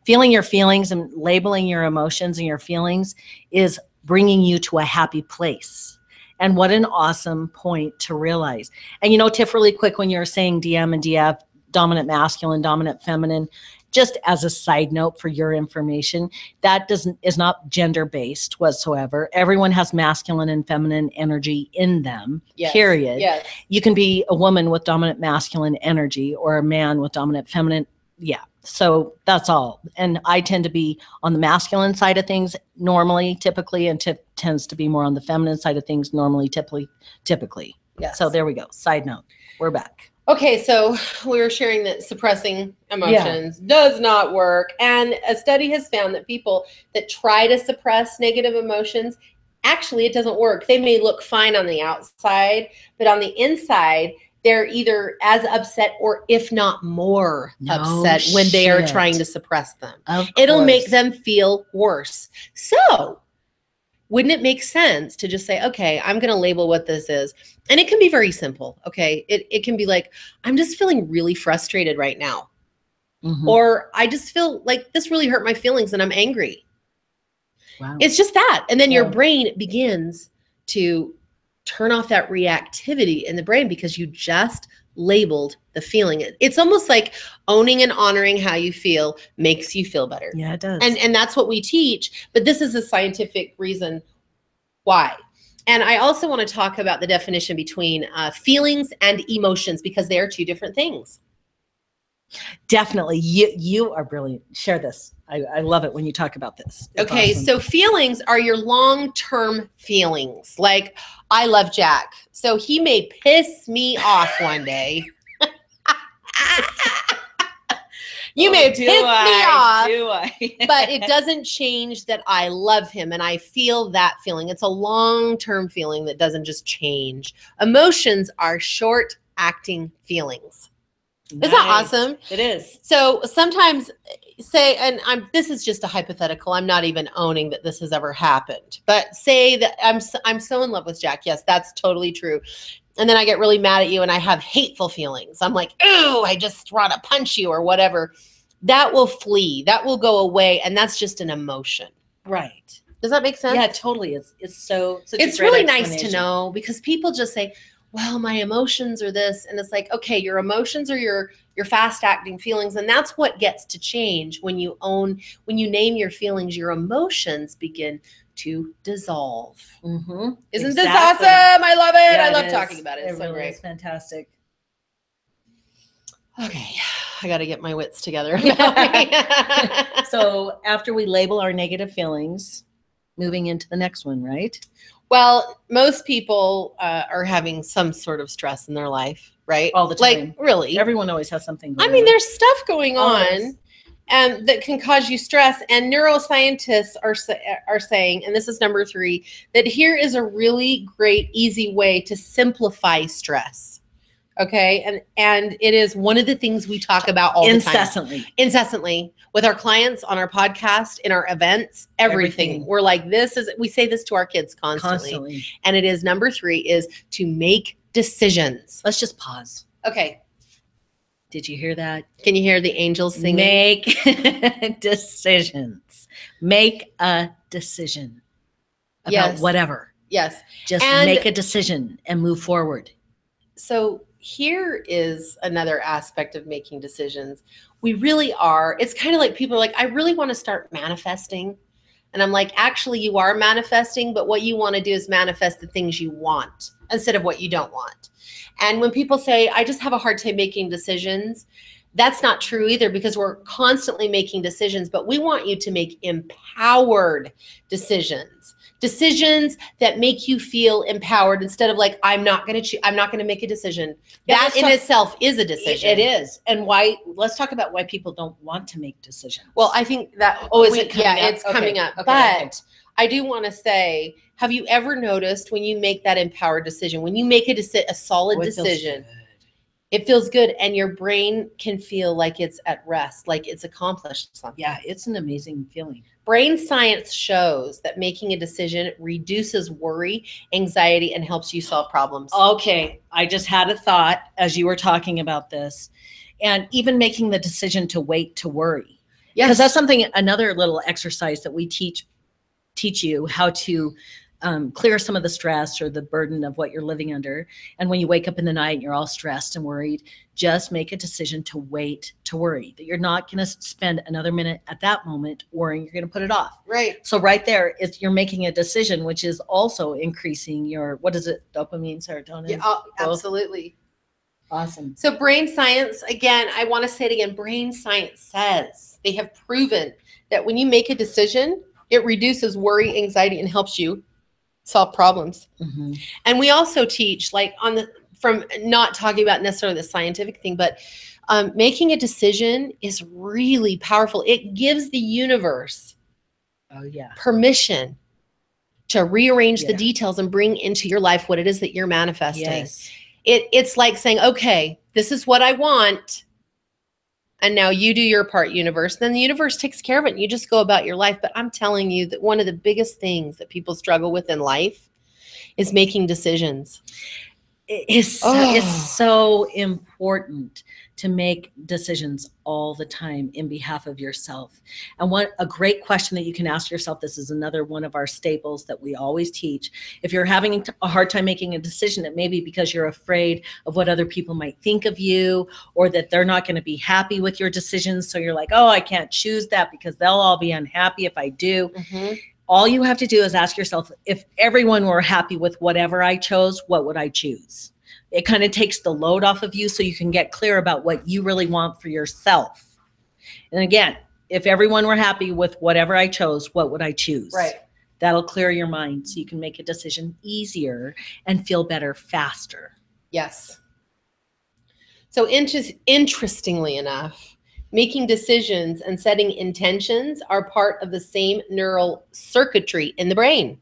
[SPEAKER 2] feeling your feelings and labeling your emotions and your feelings is bringing you to a happy place. And what an awesome point to realize. And Tiff, really quick, when you're saying DM and DF, dominant masculine, dominant feminine, just as a side note for your information, that is not gender-based whatsoever. Everyone has masculine and feminine energy in them, period.
[SPEAKER 1] Yes.
[SPEAKER 2] You can be a woman with dominant masculine energy or a man with dominant feminine. Yeah. So that's all. And I tend to be on the masculine side of things normally, typically, and Tiff tends to be more on the feminine side of things normally, typically.
[SPEAKER 1] Yes.
[SPEAKER 2] So there we go. Side note. We're back.
[SPEAKER 1] Okay, so we were sharing that suppressing emotions does not work. And a study has found that people that try to suppress negative emotions, actually it doesn't work. They may look fine on the outside, but on the inside, they're either as upset or if not more upset when they are trying to suppress them. It'll make them feel worse. So wouldn't it make sense to just say, okay, I'm going to label what this is? And it can be very simple. Okay. It can be like, I'm just feeling really frustrated right now. Mm-hmm. Or I just feel like this really hurt my feelings and I'm angry. Wow. It's just that. And then your brain begins to turn off that reactivity in the brain because you just labeled the feeling. It's almost like owning and honoring how you feel makes you feel better.
[SPEAKER 2] Yeah, it does.
[SPEAKER 1] And that's what we teach, but this is a scientific reason why. And I also want to talk about the definition between feelings and emotions because they are two different things.
[SPEAKER 2] Definitely. You are brilliant. Share this. I love it when you talk about this. It's
[SPEAKER 1] okay.
[SPEAKER 2] Awesome.
[SPEAKER 1] So feelings are your long-term feelings. Like, I love Jack. So he may piss me off one day. You may piss me off, but it doesn't change that I love him and I feel that feeling. It's a long-term feeling that doesn't just change. Emotions are short-acting feelings. Nice. Isn't that awesome?
[SPEAKER 2] It is.
[SPEAKER 1] So sometimes say, and this is just a hypothetical. I'm not even owning that this has ever happened, but say that I'm so in love with Jack. Yes, that's totally true. And then I get really mad at you and I have hateful feelings. I'm like, ooh, I just want to punch you or whatever. That will flee. That will go away. And that's just an emotion.
[SPEAKER 2] Right.
[SPEAKER 1] Does that make sense?
[SPEAKER 2] Yeah, totally. It's
[SPEAKER 1] really nice to know because people just say, well, my emotions are this. And it's like, okay, your emotions are your fast acting feelings. And that's what gets to change when you name your feelings, your emotions begin to dissolve. Mm-hmm. Isn't this awesome? I love it. Yeah, I love talking about it. It's so great.
[SPEAKER 2] It's fantastic.
[SPEAKER 1] Okay. I got to get my wits together.
[SPEAKER 2] So after we label our negative feelings, moving into the next one, right?
[SPEAKER 1] Well, most people are having some sort of stress in their life, right?
[SPEAKER 2] All the time.
[SPEAKER 1] Like, really.
[SPEAKER 2] Everyone always has something going
[SPEAKER 1] on. There's stuff going on that can cause you stress. And neuroscientists are saying, and this is number 3, that here is a really great, easy way to simplify stress. Okay. And it is one of the things we talk about all the time. Incessantly with our clients on our podcast, in our events, everything. We're like, we say this to our kids constantly. And it is number 3 is to make decisions.
[SPEAKER 2] Let's just pause.
[SPEAKER 1] Okay.
[SPEAKER 2] Did you hear that?
[SPEAKER 1] Can you hear the angels singing?
[SPEAKER 2] Make decisions. Make a decision about whatever.
[SPEAKER 1] Yes.
[SPEAKER 2] Just make a decision and move forward.
[SPEAKER 1] So here is another aspect of making decisions. We really are. It's kind of like people are like, I really want to start manifesting. And I'm like, actually, you are manifesting, but what you want to do is manifest the things you want instead of what you don't want. And when people say, I just have a hard time making decisions, that's not true either because we're constantly making decisions, but we want you to make empowered decisions. Decisions that make you feel empowered instead of like, I'm not going to make a decision. That in itself is a decision.
[SPEAKER 2] It is. And let's talk about why people don't want to make decisions.
[SPEAKER 1] Well, I think that, it's coming up. Okay, but I do want to say, have you ever noticed when you make that empowered decision, when you make a solid decision, it feels good and your brain can feel like it's at rest, like it's accomplished something.
[SPEAKER 2] Yeah, it's an amazing feeling.
[SPEAKER 1] Brain science shows that making a decision reduces worry, anxiety, and helps you solve problems.
[SPEAKER 2] Okay, I just had a thought as you were talking about this. And even making the decision to wait to worry. Yes. Because that's another little exercise that we teach you how to clear some of the stress or the burden of what you're living under. And when you wake up in the night and you're all stressed and worried, just make a decision to wait to worry, that you're not going to spend another minute at that moment worrying, you're going to put it off.
[SPEAKER 1] Right.
[SPEAKER 2] So right there, you're making a decision, which is also increasing your, what is it? Dopamine, serotonin?
[SPEAKER 1] Yeah, absolutely.
[SPEAKER 2] Awesome.
[SPEAKER 1] So brain science, again, I want to say it again, brain science says they have proven that when you make a decision, it reduces worry, anxiety, and helps you solve problems. Mm-hmm. And we also teach, like from not talking about necessarily the scientific thing, but making a decision is really powerful. It gives the universe permission to rearrange the details and bring into your life what it is that you're manifesting.
[SPEAKER 2] Yes.
[SPEAKER 1] It's like saying, okay, this is what I want. And now you do your part, universe. Then the universe takes care of it and you just go about your life. But I'm telling you that one of the biggest things that people struggle with in life is making decisions.
[SPEAKER 2] It's so important to make decisions all the time in behalf of yourself. And a great question that you can ask yourself, this is another one of our staples that we always teach. If you're having a hard time making a decision, it may be because you're afraid of what other people might think of you, or that they're not going to be happy with your decisions. So you're like, oh, I can't choose that because they'll all be unhappy if I do.
[SPEAKER 1] Mm-hmm.
[SPEAKER 2] All you have to do is ask yourself, if everyone were happy with whatever I chose, what would I choose? It kind of takes the load off of you so you can get clear about what you really want for yourself. And again, if everyone were happy with whatever I chose, what would I choose?
[SPEAKER 1] Right.
[SPEAKER 2] That'll clear your mind so you can make a decision easier and feel better faster.
[SPEAKER 1] Yes. So interestingly enough, making decisions and setting intentions are part of the same neural circuitry in the brain.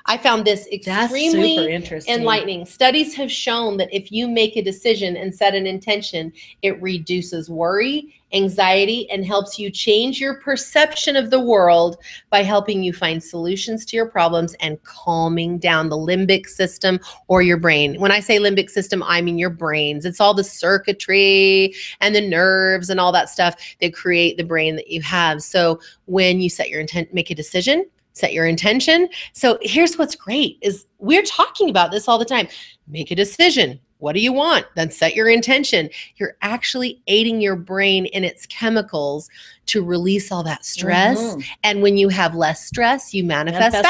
[SPEAKER 1] I found this extremely enlightening. Studies have shown that if you make a decision and set an intention, it reduces worry, anxiety, and helps you change your perception of the world by helping you find solutions to your problems and calming down the limbic system or your brain. When I say limbic system, I mean your brains. It's all the circuitry and the nerves and all that stuff that create the brain that you have. So when you set your intent, make a decision, set your intention. So here's what's great is we're talking about this all the time. Make a decision. What do you want? Then set your intention. You're actually aiding your brain in its chemicals to release all that stress. Mm-hmm. And when you have less stress, you manifest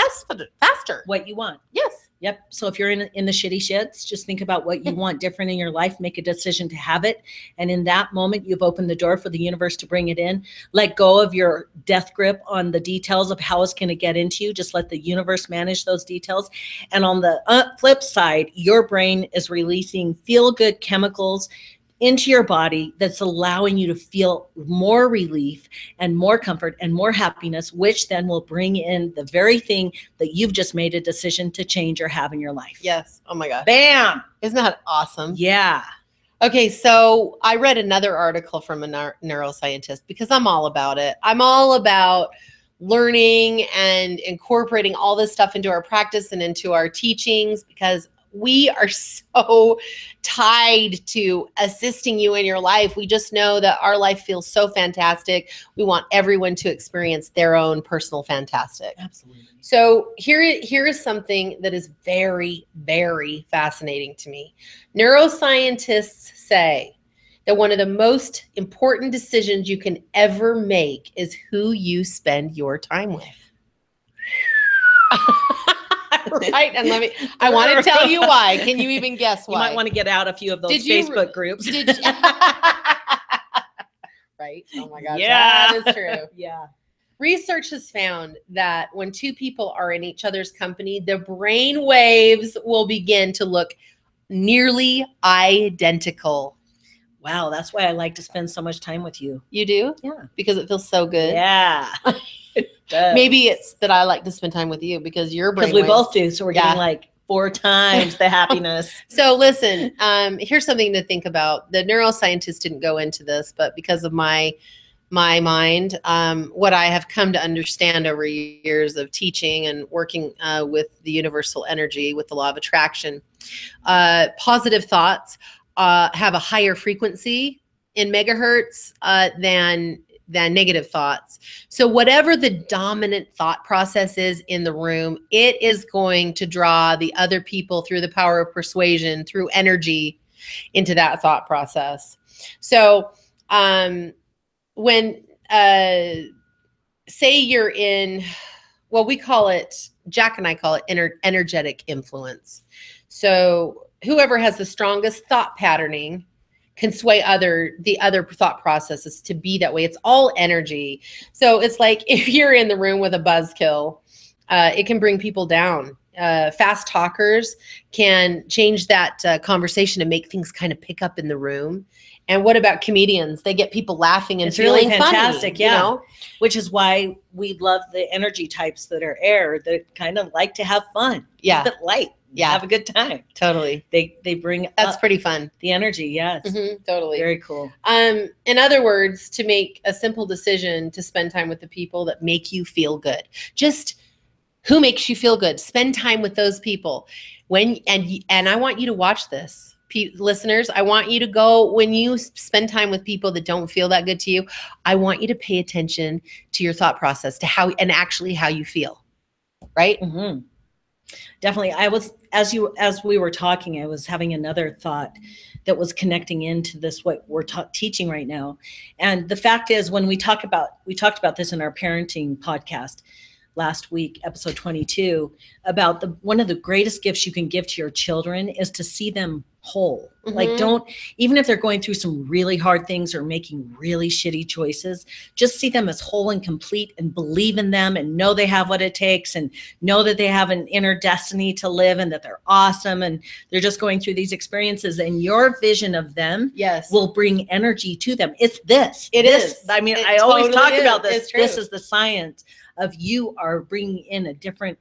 [SPEAKER 1] faster.
[SPEAKER 2] What you want.
[SPEAKER 1] Yes.
[SPEAKER 2] Yep. So if you're in the shitty shits, just think about what you want different in your life, make a decision to have it. And in that moment, you've opened the door for the universe to bring it in. Let go of your death grip on the details of how it's going to get into you. Just let the universe manage those details. And on the flip side, your brain is releasing feel-good chemicals into your body that's allowing you to feel more relief and more comfort and more happiness, which then will bring in the very thing that you've just made a decision to change or have in your life.
[SPEAKER 1] Yes. Oh my God.
[SPEAKER 2] Bam.
[SPEAKER 1] Isn't that awesome?
[SPEAKER 2] Yeah.
[SPEAKER 1] Okay. So I read another article from a neuroscientist because I'm all about it. I'm all about learning and incorporating all this stuff into our practice and into our teachings because we are so tied to assisting you in your life. We just know that our life feels so fantastic. We want everyone to experience their own personal fantastic.
[SPEAKER 2] Absolutely.
[SPEAKER 1] So here is something that is very, very fascinating to me. Neuroscientists say that one of the most important decisions you can ever make is who you spend your time with. Right. And I want to tell you why. Can you even guess why?
[SPEAKER 2] You might want to get out a few of those Facebook groups.
[SPEAKER 1] Right. Oh my gosh.
[SPEAKER 2] Yeah.
[SPEAKER 1] That is true.
[SPEAKER 2] Yeah.
[SPEAKER 1] Research has found that when two people are in each other's company, the brain waves will begin to look nearly identical.
[SPEAKER 2] Wow. That's why I like to spend so much time with you.
[SPEAKER 1] You do?
[SPEAKER 2] Yeah.
[SPEAKER 1] Because it feels so good.
[SPEAKER 2] Yeah.
[SPEAKER 1] Maybe it's that I like to spend time with you because your brain.
[SPEAKER 2] Because we both do. So we're getting like 4 times the happiness.
[SPEAKER 1] So listen, here's something to think about. The neuroscientists didn't go into this, but because of my mind, what I have come to understand over years of teaching and working with the universal energy, with the law of attraction, positive thoughts have a higher frequency in megahertz than negative thoughts. So whatever the dominant thought process is in the room, it is going to draw the other people through the power of persuasion, through energy into that thought process. So when say you're in, well, we call it, Jack and I call it energetic influence. So whoever has the strongest thought patterning can sway the other thought processes to be that way. It's all energy. So it's like if you're in the room with a buzzkill, it can bring people down. fast talkers can change that conversation and make things kind of pick up in the room. And what about comedians? They get people laughing and
[SPEAKER 2] It's
[SPEAKER 1] feeling
[SPEAKER 2] really fantastic,
[SPEAKER 1] funny,
[SPEAKER 2] yeah.
[SPEAKER 1] you know?
[SPEAKER 2] Which is why we love the energy types that are air that kind of like to have fun.
[SPEAKER 1] Yeah.
[SPEAKER 2] Keep it light.
[SPEAKER 1] Yeah.
[SPEAKER 2] Have a good time.
[SPEAKER 1] Totally.
[SPEAKER 2] They bring
[SPEAKER 1] That's
[SPEAKER 2] up
[SPEAKER 1] pretty fun.
[SPEAKER 2] the energy, yes.
[SPEAKER 1] Totally.
[SPEAKER 2] Very cool.
[SPEAKER 1] In other words, to make a simple decision to spend time with the people that make you feel good. Just who makes you feel good? Spend time with those people. And I want you to watch this. Listeners, I want you to go, when you spend time with people that don't feel that good to you, I want you to pay attention to your thought process, to how you feel, right?
[SPEAKER 2] Mm-hmm. Definitely. I was, as we were talking, I was having another thought that was connecting into this, what we're teaching right now. And the fact is, when we talked about this in our parenting podcast last week, episode 22, about one of the greatest gifts you can give to your children is to see them whole. Like, even if they're going through some really hard things or making really shitty choices, just see them as whole and complete, and believe in them, and know they have what it takes, and know that they have an inner destiny to live, and that they're awesome, and they're just going through these experiences, and your vision of them will bring energy to them. It's this. It is. I mean, I always talk about this. This is the science of you are bringing in a different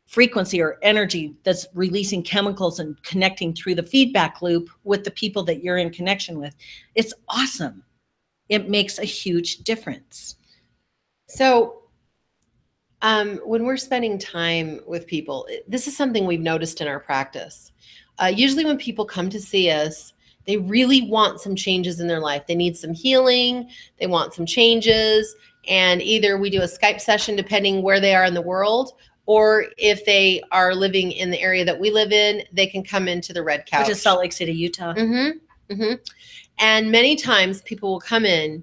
[SPEAKER 2] frequency or energy that's releasing chemicals and connecting through the feedback loop with the people that you're in connection with. It's awesome. It makes a huge difference.
[SPEAKER 1] So when we're spending time with people, this is something we've noticed in our practice. Usually when people come to see us, they really want some changes in their life. They need some healing. They want some changes. And either we do a Skype session, depending where they are in the world, or if they are living in the area that we live in, they can come into the Red Couch.
[SPEAKER 2] Which is Salt Lake City, Utah.
[SPEAKER 1] And many times people will come in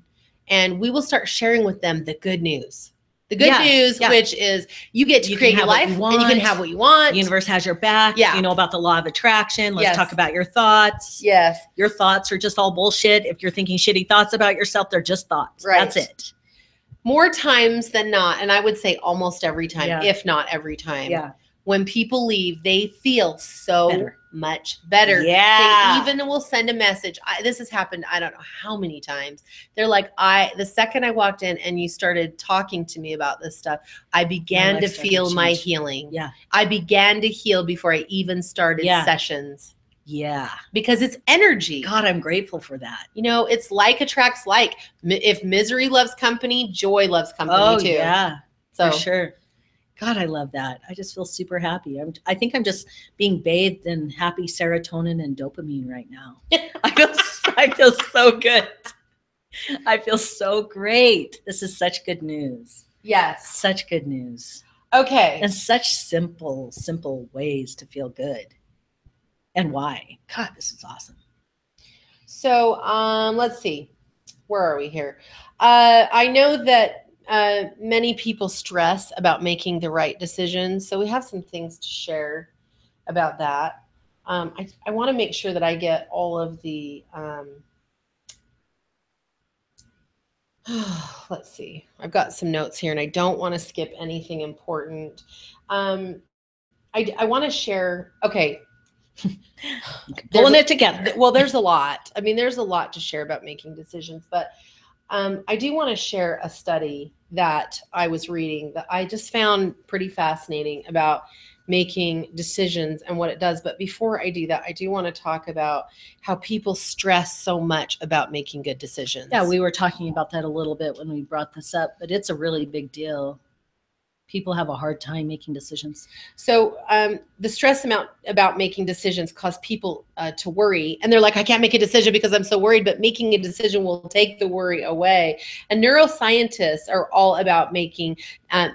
[SPEAKER 1] and we will start sharing with them the good news. The good news, which is you get to create your life and you can have what you want.
[SPEAKER 2] The universe has your back.
[SPEAKER 1] Yeah.
[SPEAKER 2] You know about the law of attraction. Let's talk about your thoughts.
[SPEAKER 1] Yes.
[SPEAKER 2] Your thoughts are just all bullshit. If you're thinking shitty thoughts about yourself, they're just thoughts.
[SPEAKER 1] Right.
[SPEAKER 2] That's it.
[SPEAKER 1] More times than not, and I would say almost every time, if not every time, when people leave, they feel so much better.
[SPEAKER 2] Yeah.
[SPEAKER 1] They even will send a message. This has happened, I don't know how many times. They're like, the second I walked in and you started talking to me about this stuff, I began to feel my healing.
[SPEAKER 2] Yeah.
[SPEAKER 1] I began to heal before I even started sessions.
[SPEAKER 2] Yeah.
[SPEAKER 1] Because it's energy.
[SPEAKER 2] God, I'm grateful for that.
[SPEAKER 1] You know, it's like attracts like. If misery loves company, joy loves company too.
[SPEAKER 2] Yeah,
[SPEAKER 1] so
[SPEAKER 2] for sure. God, I love that. I just feel super happy. I think I'm just being bathed in happy serotonin and dopamine right now. I feel so good. I feel so great. This is such good news.
[SPEAKER 1] Yes.
[SPEAKER 2] Such good news.
[SPEAKER 1] Okay.
[SPEAKER 2] And such simple ways to feel good. And why? God, this is awesome.
[SPEAKER 1] So let's see. Where are we here? I know that many people stress about making the right decisions. So we have some things to share about that. I want to make sure that I get all of the, let's see. I've got some notes here and I don't want to skip anything important. I want to share, okay.
[SPEAKER 2] Pulling it together.
[SPEAKER 1] Well, there's a lot. I mean, there's a lot to share about making decisions, but I do want to share a study that I was reading that I just found pretty fascinating about making decisions and what it does. But before I do that, I do want to talk about how people stress so much about making good decisions.
[SPEAKER 2] Yeah, we were talking about that a little bit when we brought this up, but it's a really big deal. People have a hard time making decisions.
[SPEAKER 1] So the stress amount about making decisions cause people to worry. And they're like, I can't make a decision because I'm so worried, but making a decision will take the worry away. And neuroscientists are all about making,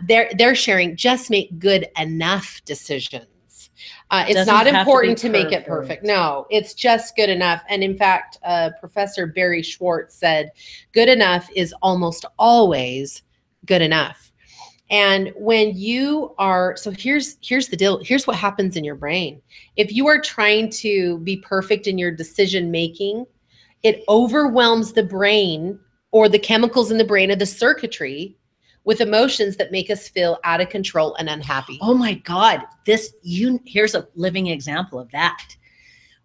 [SPEAKER 1] they're sharing, just make good enough decisions. It's not important to make it perfect. No, it's just good enough. And in fact, Professor Barry Schwartz said, good enough is almost always good enough. And when you are, so here's the deal. Here's what happens in your brain. If you are trying to be perfect in your decision making, it overwhelms the brain or the chemicals in the brain of the circuitry with emotions that make us feel out of control and unhappy.
[SPEAKER 2] Oh my God. Here's a living example of that.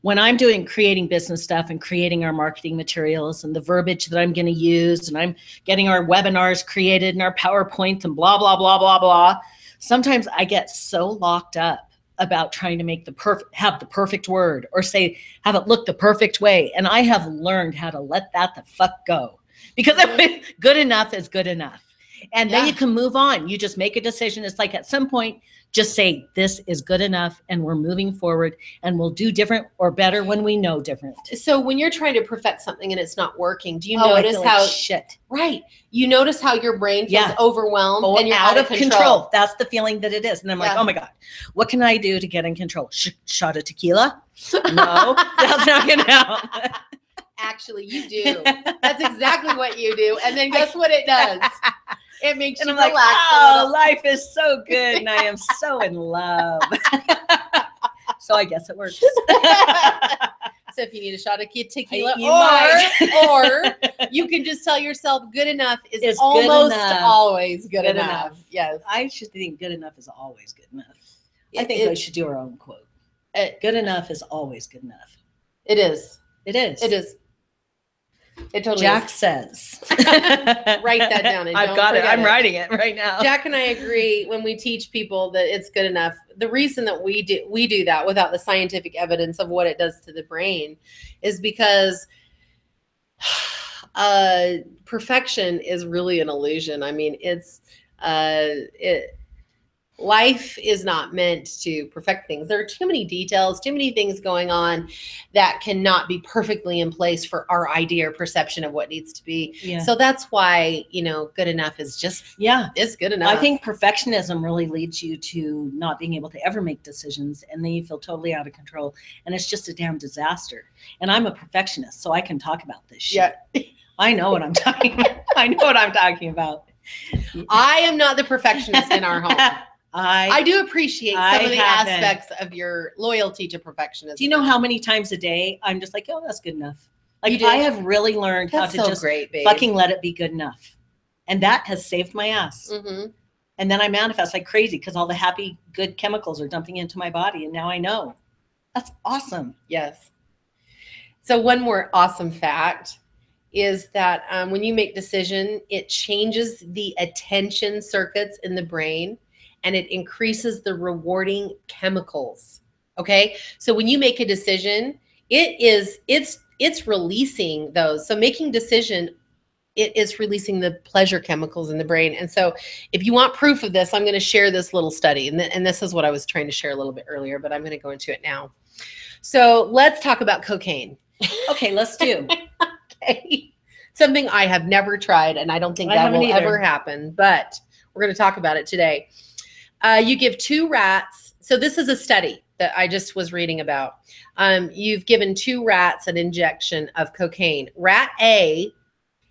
[SPEAKER 2] When I'm creating business stuff and creating our marketing materials and the verbiage that I'm going to use, and I'm getting our webinars created and our PowerPoints and blah, blah, blah, blah, blah. Sometimes I get so locked up about trying to make have the perfect word, or have it look the perfect way. And I have learned how to let that the fuck go, because good enough is good enough. And then you can move on. You just make a decision. It's like at some point, just say, this is good enough, and we're moving forward, and we'll do different or better when we know different.
[SPEAKER 1] So when you're trying to perfect something and it's not working, do you notice how
[SPEAKER 2] shit?
[SPEAKER 1] Right. You notice how your brain feels overwhelmed and you're
[SPEAKER 2] out of control. That's the feeling that it is. And I'm like, oh my God, what can I do to get in control? Shot of tequila? No, that's not going to help.
[SPEAKER 1] Actually, you do. That's exactly what you do. And then guess what it does? It makes you relax.
[SPEAKER 2] Like, oh, life is so good, and I am so in love. So I guess it works.
[SPEAKER 1] So if you need a shot of tequila, or you can just tell yourself good enough is almost always good enough. Yes.
[SPEAKER 2] I should think good enough is always good enough. I think we should do our own quote. Good enough is always good enough.
[SPEAKER 1] It is.
[SPEAKER 2] It is.
[SPEAKER 1] It is. It totally
[SPEAKER 2] Jack
[SPEAKER 1] is.
[SPEAKER 2] Says.
[SPEAKER 1] Write that down. And
[SPEAKER 2] I've got it. I'm writing it right now.
[SPEAKER 1] Jack and I agree when we teach people that it's good enough. The reason that we do that without the scientific evidence of what it does to the brain is because perfection is really an illusion. I mean, life is not meant to perfect things. There are too many details, too many things going on that cannot be perfectly in place for our idea or perception of what needs to be. Yeah. So that's why, good enough is just, it's good enough.
[SPEAKER 2] I think perfectionism really leads you to not being able to ever make decisions. And then you feel totally out of control. And it's just a damn disaster. And I'm a perfectionist, so I can talk about this shit. Yeah. I know what I'm talking about. I know what I'm talking about.
[SPEAKER 1] I am not the perfectionist in our home. I do appreciate some of the aspects of your loyalty to perfectionism.
[SPEAKER 2] Do you know how many times a day I'm just like, oh, that's good enough? Like, I have really learned how to just fucking let it be good enough. And that has saved my ass. Mm-hmm. And then I manifest like crazy because all the happy, good chemicals are dumping into my body. And now I know. That's awesome.
[SPEAKER 1] Yes. So one more awesome fact is that when you make decision, it changes the attention circuits in the brain, and it increases the rewarding chemicals. Okay. So when you make a decision, it's releasing those. So making decision, it is releasing the pleasure chemicals in the brain. And so if you want proof of this, I'm going to share this little study. And this is what I was trying to share a little bit earlier, but I'm going to go into it now. So let's talk about cocaine.
[SPEAKER 2] Okay, let's do.
[SPEAKER 1] Okay. Something I have never tried, and I don't think that will ever happen, but we're going to talk about it today. You give 2 rats. So this is a study that I just was reading about. You've given 2 rats an injection of cocaine. Rat A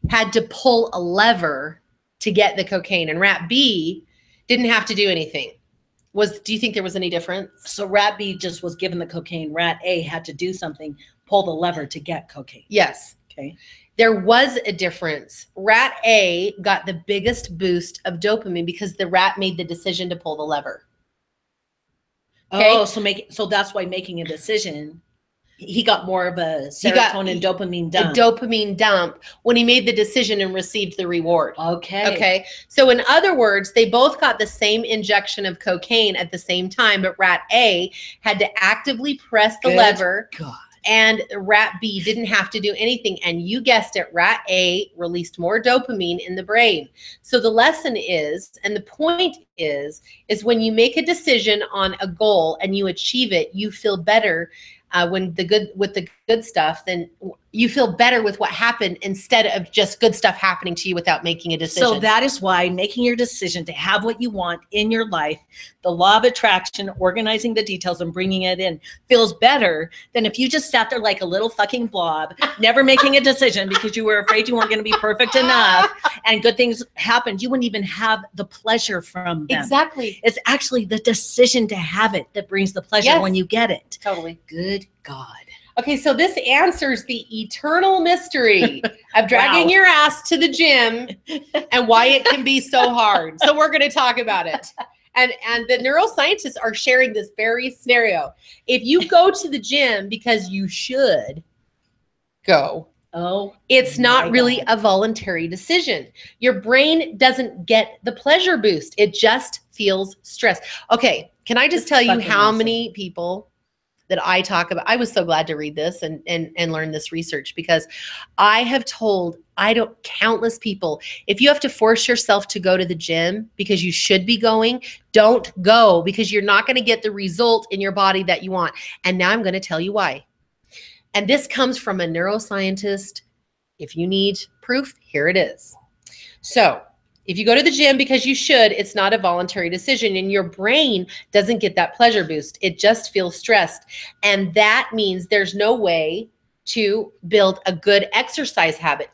[SPEAKER 1] had to pull a lever to get the cocaine, and rat B didn't have to do anything. Do you think there was any difference?
[SPEAKER 2] So rat B just was given the cocaine. Rat A had to do something, pull the lever to get cocaine.
[SPEAKER 1] Yes.
[SPEAKER 2] Okay.
[SPEAKER 1] There was a difference. Rat A got the biggest boost of dopamine because the rat made the decision to pull the lever.
[SPEAKER 2] Okay? Oh, so that's why making a decision, he got more of a serotonin dopamine dump.
[SPEAKER 1] A dopamine dump when he made the decision and received the reward.
[SPEAKER 2] Okay.
[SPEAKER 1] Okay. So in other words, they both got the same injection of cocaine at the same time, but rat A had to actively press the lever. God. And rat B didn't have to do anything. And you guessed it, rat A released more dopamine in the brain. So the lesson is, and the point is when you make a decision on a goal and you achieve it, you feel better with the good stuff, then you feel better with what happened instead of just good stuff happening to you without making a decision.
[SPEAKER 2] So that is why making your decision to have what you want in your life, the law of attraction, organizing the details and bringing it in feels better than if you just sat there like a little fucking blob, never making a decision because you were afraid you weren't going to be perfect enough and good things happened. You wouldn't even have the pleasure from them.
[SPEAKER 1] Exactly.
[SPEAKER 2] It's actually the decision to have it that brings the pleasure when you get it.
[SPEAKER 1] Totally.
[SPEAKER 2] Good God.
[SPEAKER 1] Okay, so this answers the eternal mystery of dragging your ass to the gym and why it can be so hard. So we're going to talk about it. And the neuroscientists are sharing this very scenario. If you go to the gym because you should go, it's not really a voluntary decision. Your brain doesn't get the pleasure boost. It just feels stress. Okay, can I just tell you how many people that I talk about? I was so glad to read this and learn this research, because I have told countless people, if you have to force yourself to go to the gym because you should be going, don't go, because you're not going to get the result in your body that you want. And now I'm going to tell you why. And this comes from a neuroscientist. If you need proof, here it is. So if you go to the gym because you should, it's not a voluntary decision, and your brain doesn't get that pleasure boost. It just feels stressed. And that means there's no way to build a good exercise habit.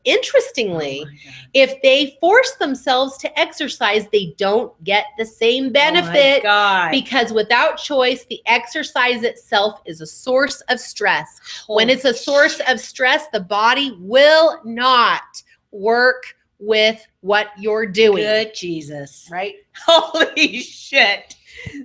[SPEAKER 1] Interestingly, if they force themselves to exercise, they don't get the same benefit, because without choice, the exercise itself is a source of stress. When it's a source of stress, the body will not work with what you're doing.
[SPEAKER 2] Good Jesus.
[SPEAKER 1] Right?
[SPEAKER 2] Holy shit.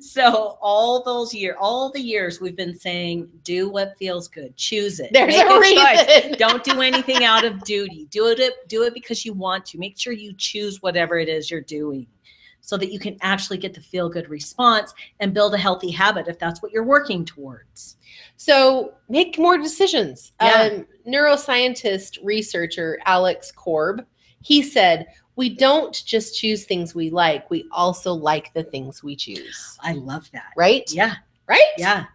[SPEAKER 2] So all the years we've been saying, do what feels good. Choose it.
[SPEAKER 1] There's a reason.
[SPEAKER 2] Don't do anything out of duty. Do it because you want to. Make sure you choose whatever it is you're doing, so that you can actually get the feel good response and build a healthy habit if that's what you're working towards.
[SPEAKER 1] So make more decisions. Neuroscientist researcher Alex Korb, he said, we don't just choose things we like. We also like the things we choose.
[SPEAKER 2] I love that.
[SPEAKER 1] Right?
[SPEAKER 2] Yeah.
[SPEAKER 1] Right?
[SPEAKER 2] Yeah.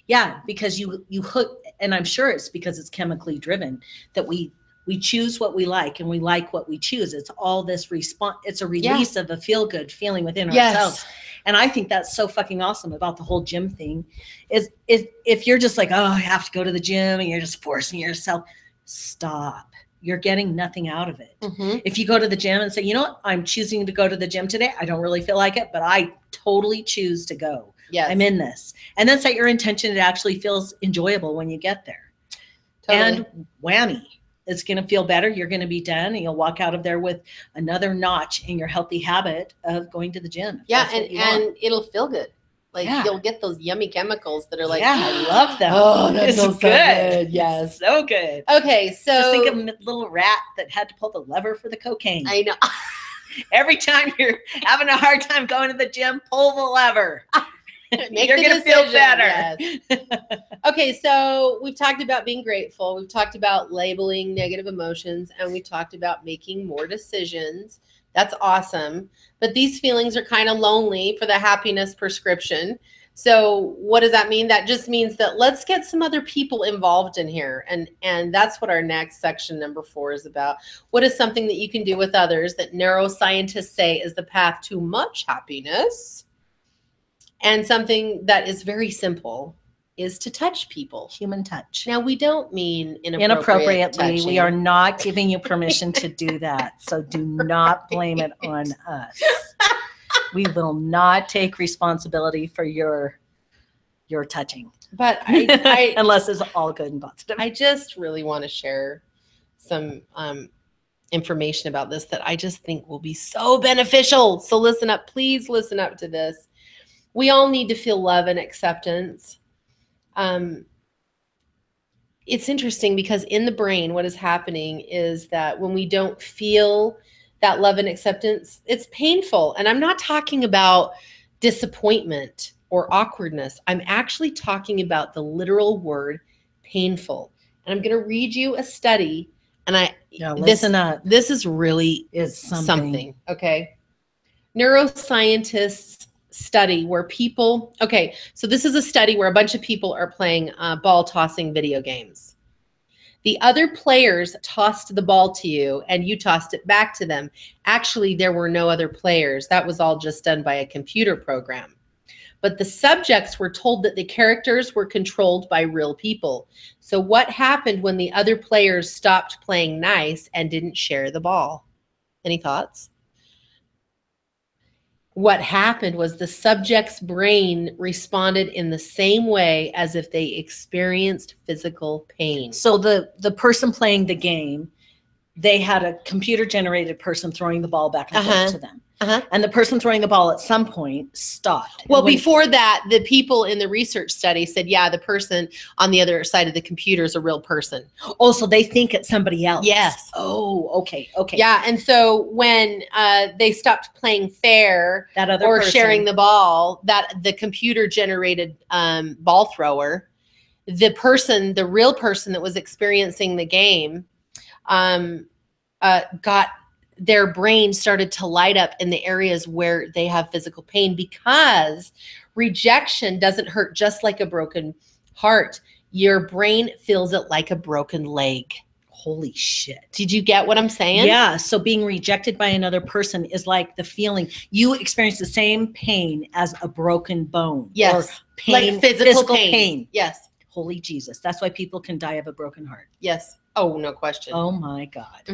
[SPEAKER 2] Yeah. Because you hook, and I'm sure it's because it's chemically driven, that we choose what we like, and we like what we choose. It's all this response. It's a release of a feel good feeling within ourselves. And I think that's so fucking awesome about the whole gym thing is if you're just like, oh, I have to go to the gym, and you're just forcing yourself, stop. You're getting nothing out of it. Mm-hmm. If you go to the gym and say, you know what, I'm choosing to go to the gym today. I don't really feel like it, but I totally choose to go.
[SPEAKER 1] Yes.
[SPEAKER 2] I'm in this. And then set your intention. It actually feels enjoyable when you get there. Totally. And whammy, it's going to feel better. You're going to be done, and you'll walk out of there with another notch in your healthy habit of going to the gym.
[SPEAKER 1] Yeah. And it'll feel good. Like you'll get those yummy chemicals that are like,
[SPEAKER 2] I love them.
[SPEAKER 1] Oh, that feels so good.
[SPEAKER 2] Yes. So good.
[SPEAKER 1] Okay. So
[SPEAKER 2] just think of a little rat that had to pull the lever for the cocaine.
[SPEAKER 1] I know.
[SPEAKER 2] Every time you're having a hard time going to the gym, pull the lever.
[SPEAKER 1] You're
[SPEAKER 2] going to feel better.
[SPEAKER 1] Yes. Okay. So we've talked about being grateful. We've talked about labeling negative emotions, and we talked about making more decisions. That's awesome. But these feelings are kind of lonely for the happiness prescription. So what does that mean? That just means that let's get some other people involved in here. And that's what our next section, number 4, is about. What is something that you can do with others that neuroscientists say is the path to much happiness? And something that is very simple is to touch people.
[SPEAKER 2] Human touch.
[SPEAKER 1] Now, we don't mean
[SPEAKER 2] inappropriately.
[SPEAKER 1] touching.
[SPEAKER 2] We are not giving you permission to do that. So do not blame it on us. We will not take responsibility for your touching.
[SPEAKER 1] But I
[SPEAKER 2] unless it's all good and positive.
[SPEAKER 1] I just really want to share some information about this that I just think will be so beneficial. So listen up. Please listen up to this. We all need to feel love and acceptance. It's interesting because in the brain, what is happening is that when we don't feel that love and acceptance, it's painful. And I'm not talking about disappointment or awkwardness. I'm actually talking about the literal word painful. And I'm going to read you a study. And
[SPEAKER 2] listen up.
[SPEAKER 1] This is really something. Okay. Neuroscientists study where people, so this is a study where a bunch of people are playing ball tossing video games. The other players tossed the ball to you and you tossed it back to them. Actually, there were no other players. That was all just done by a computer program. But the subjects were told that the characters were controlled by real people. So what happened when the other players stopped playing nice and didn't share the ball? Any thoughts? what happened was the subject's brain responded in the same way as if they experienced physical pain.
[SPEAKER 2] So the person playing the game, they had a computer-generated person throwing the ball back and forth to them. And the person throwing the ball at some point stopped.
[SPEAKER 1] Well, before that, the people in the research study said, yeah, the person on the other side of the computer is a real person.
[SPEAKER 2] Oh, so they think it's somebody else.
[SPEAKER 1] Yes.
[SPEAKER 2] Oh, okay.
[SPEAKER 1] Yeah, and so when they stopped playing fair
[SPEAKER 2] that other
[SPEAKER 1] or
[SPEAKER 2] person
[SPEAKER 1] sharing the ball, that the computer-generated ball thrower, the real person that was experiencing the game, got their brain started to light up in the areas where they have physical pain, because rejection doesn't hurt just like a broken heart. Your brain feels it like a broken leg.
[SPEAKER 2] Holy shit.
[SPEAKER 1] Did you get what I'm saying?
[SPEAKER 2] Yeah. So being rejected by another person is like the feeling you experience the same pain as a broken bone.
[SPEAKER 1] Yes.
[SPEAKER 2] Or pain,
[SPEAKER 1] like physical pain. Yes.
[SPEAKER 2] Holy Jesus. That's why people can die of a broken heart.
[SPEAKER 1] Yes. Oh, no question.
[SPEAKER 2] Oh my God.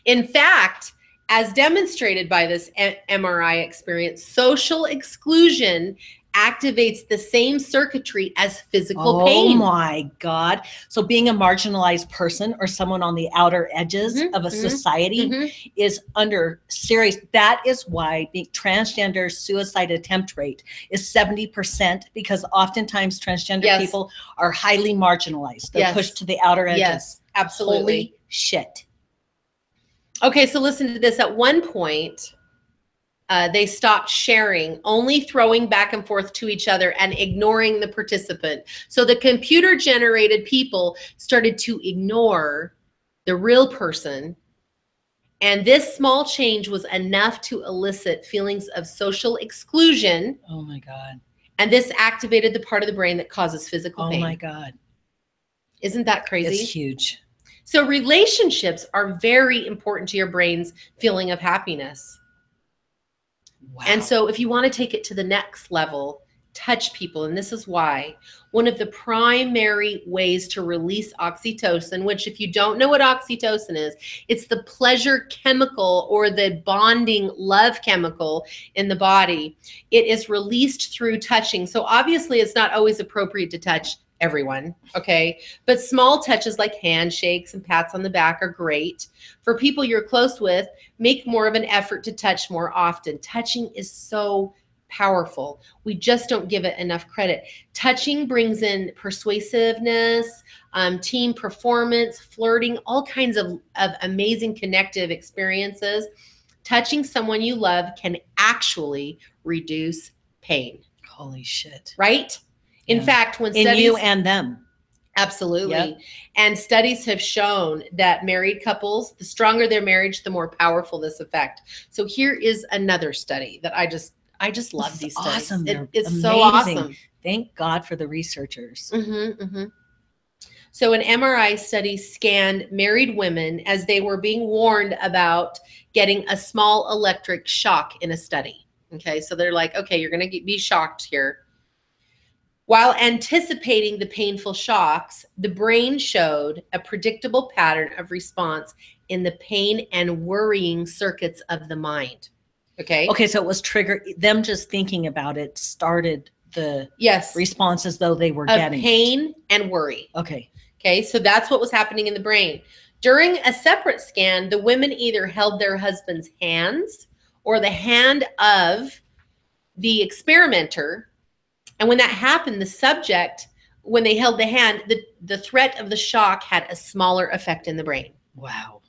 [SPEAKER 1] In fact, as demonstrated by this MRI experience, social exclusion activates the same circuitry as physical pain.
[SPEAKER 2] Oh my God. So being a marginalized person or someone on the outer edges of a society is under serious. That is why being transgender suicide attempt rate is 70%, because oftentimes transgender people are highly marginalized. They're pushed to the outer edges.
[SPEAKER 1] Yes, absolutely.
[SPEAKER 2] Holy shit.
[SPEAKER 1] Okay, so listen to this. At one point, they stopped sharing, only throwing back and forth to each other and ignoring the participant. So the computer-generated people started to ignore the real person. And this small change was enough to elicit feelings of social exclusion.
[SPEAKER 2] Oh my God.
[SPEAKER 1] And this activated the part of the brain that causes physical pain.
[SPEAKER 2] Oh my God.
[SPEAKER 1] Isn't that crazy?
[SPEAKER 2] It's huge.
[SPEAKER 1] So relationships are very important to your brain's feeling of happiness.
[SPEAKER 2] Wow.
[SPEAKER 1] And so if you want to take it to the next level, touch people. And this is why. One of the primary ways to release oxytocin, which if you don't know what oxytocin is, it's the pleasure chemical or the bonding love chemical in the body. It is released through touching. So obviously it's not always appropriate to touch everyone, okay? But small touches like handshakes and pats on the back are great. For people you're close with, make more of an effort to touch more often. Touching is so powerful. We just don't give it enough credit. Touching brings in persuasiveness, team performance, flirting, all kinds of amazing connective experiences. Touching someone you love can actually reduce pain.
[SPEAKER 2] Holy shit.
[SPEAKER 1] Right? In fact, when studies—
[SPEAKER 2] in you and them.
[SPEAKER 1] Absolutely.
[SPEAKER 2] Yep.
[SPEAKER 1] And studies have shown that married couples, the stronger their marriage, the more powerful this effect. So here is another study that I just love these studies.
[SPEAKER 2] Awesome.
[SPEAKER 1] It's so awesome.
[SPEAKER 2] Thank God for the researchers.
[SPEAKER 1] So an MRI study scanned married women as they were being warned about getting a small electric shock in a study. Okay, so they're like, okay, you're going to be shocked here. While anticipating the painful shocks, the brain showed a predictable pattern of response in the pain and worrying circuits of the mind. Okay.
[SPEAKER 2] Okay, so it was triggered. Them just thinking about it started the response as though they were getting
[SPEAKER 1] pain and worry.
[SPEAKER 2] Okay.
[SPEAKER 1] Okay, so that's what was happening in the brain. During a separate scan, the women either held their husband's hands or the hand of the experimenter. And when that happened, the subject, when they held the hand, the threat of the shock had a smaller effect in the brain.
[SPEAKER 2] Wow.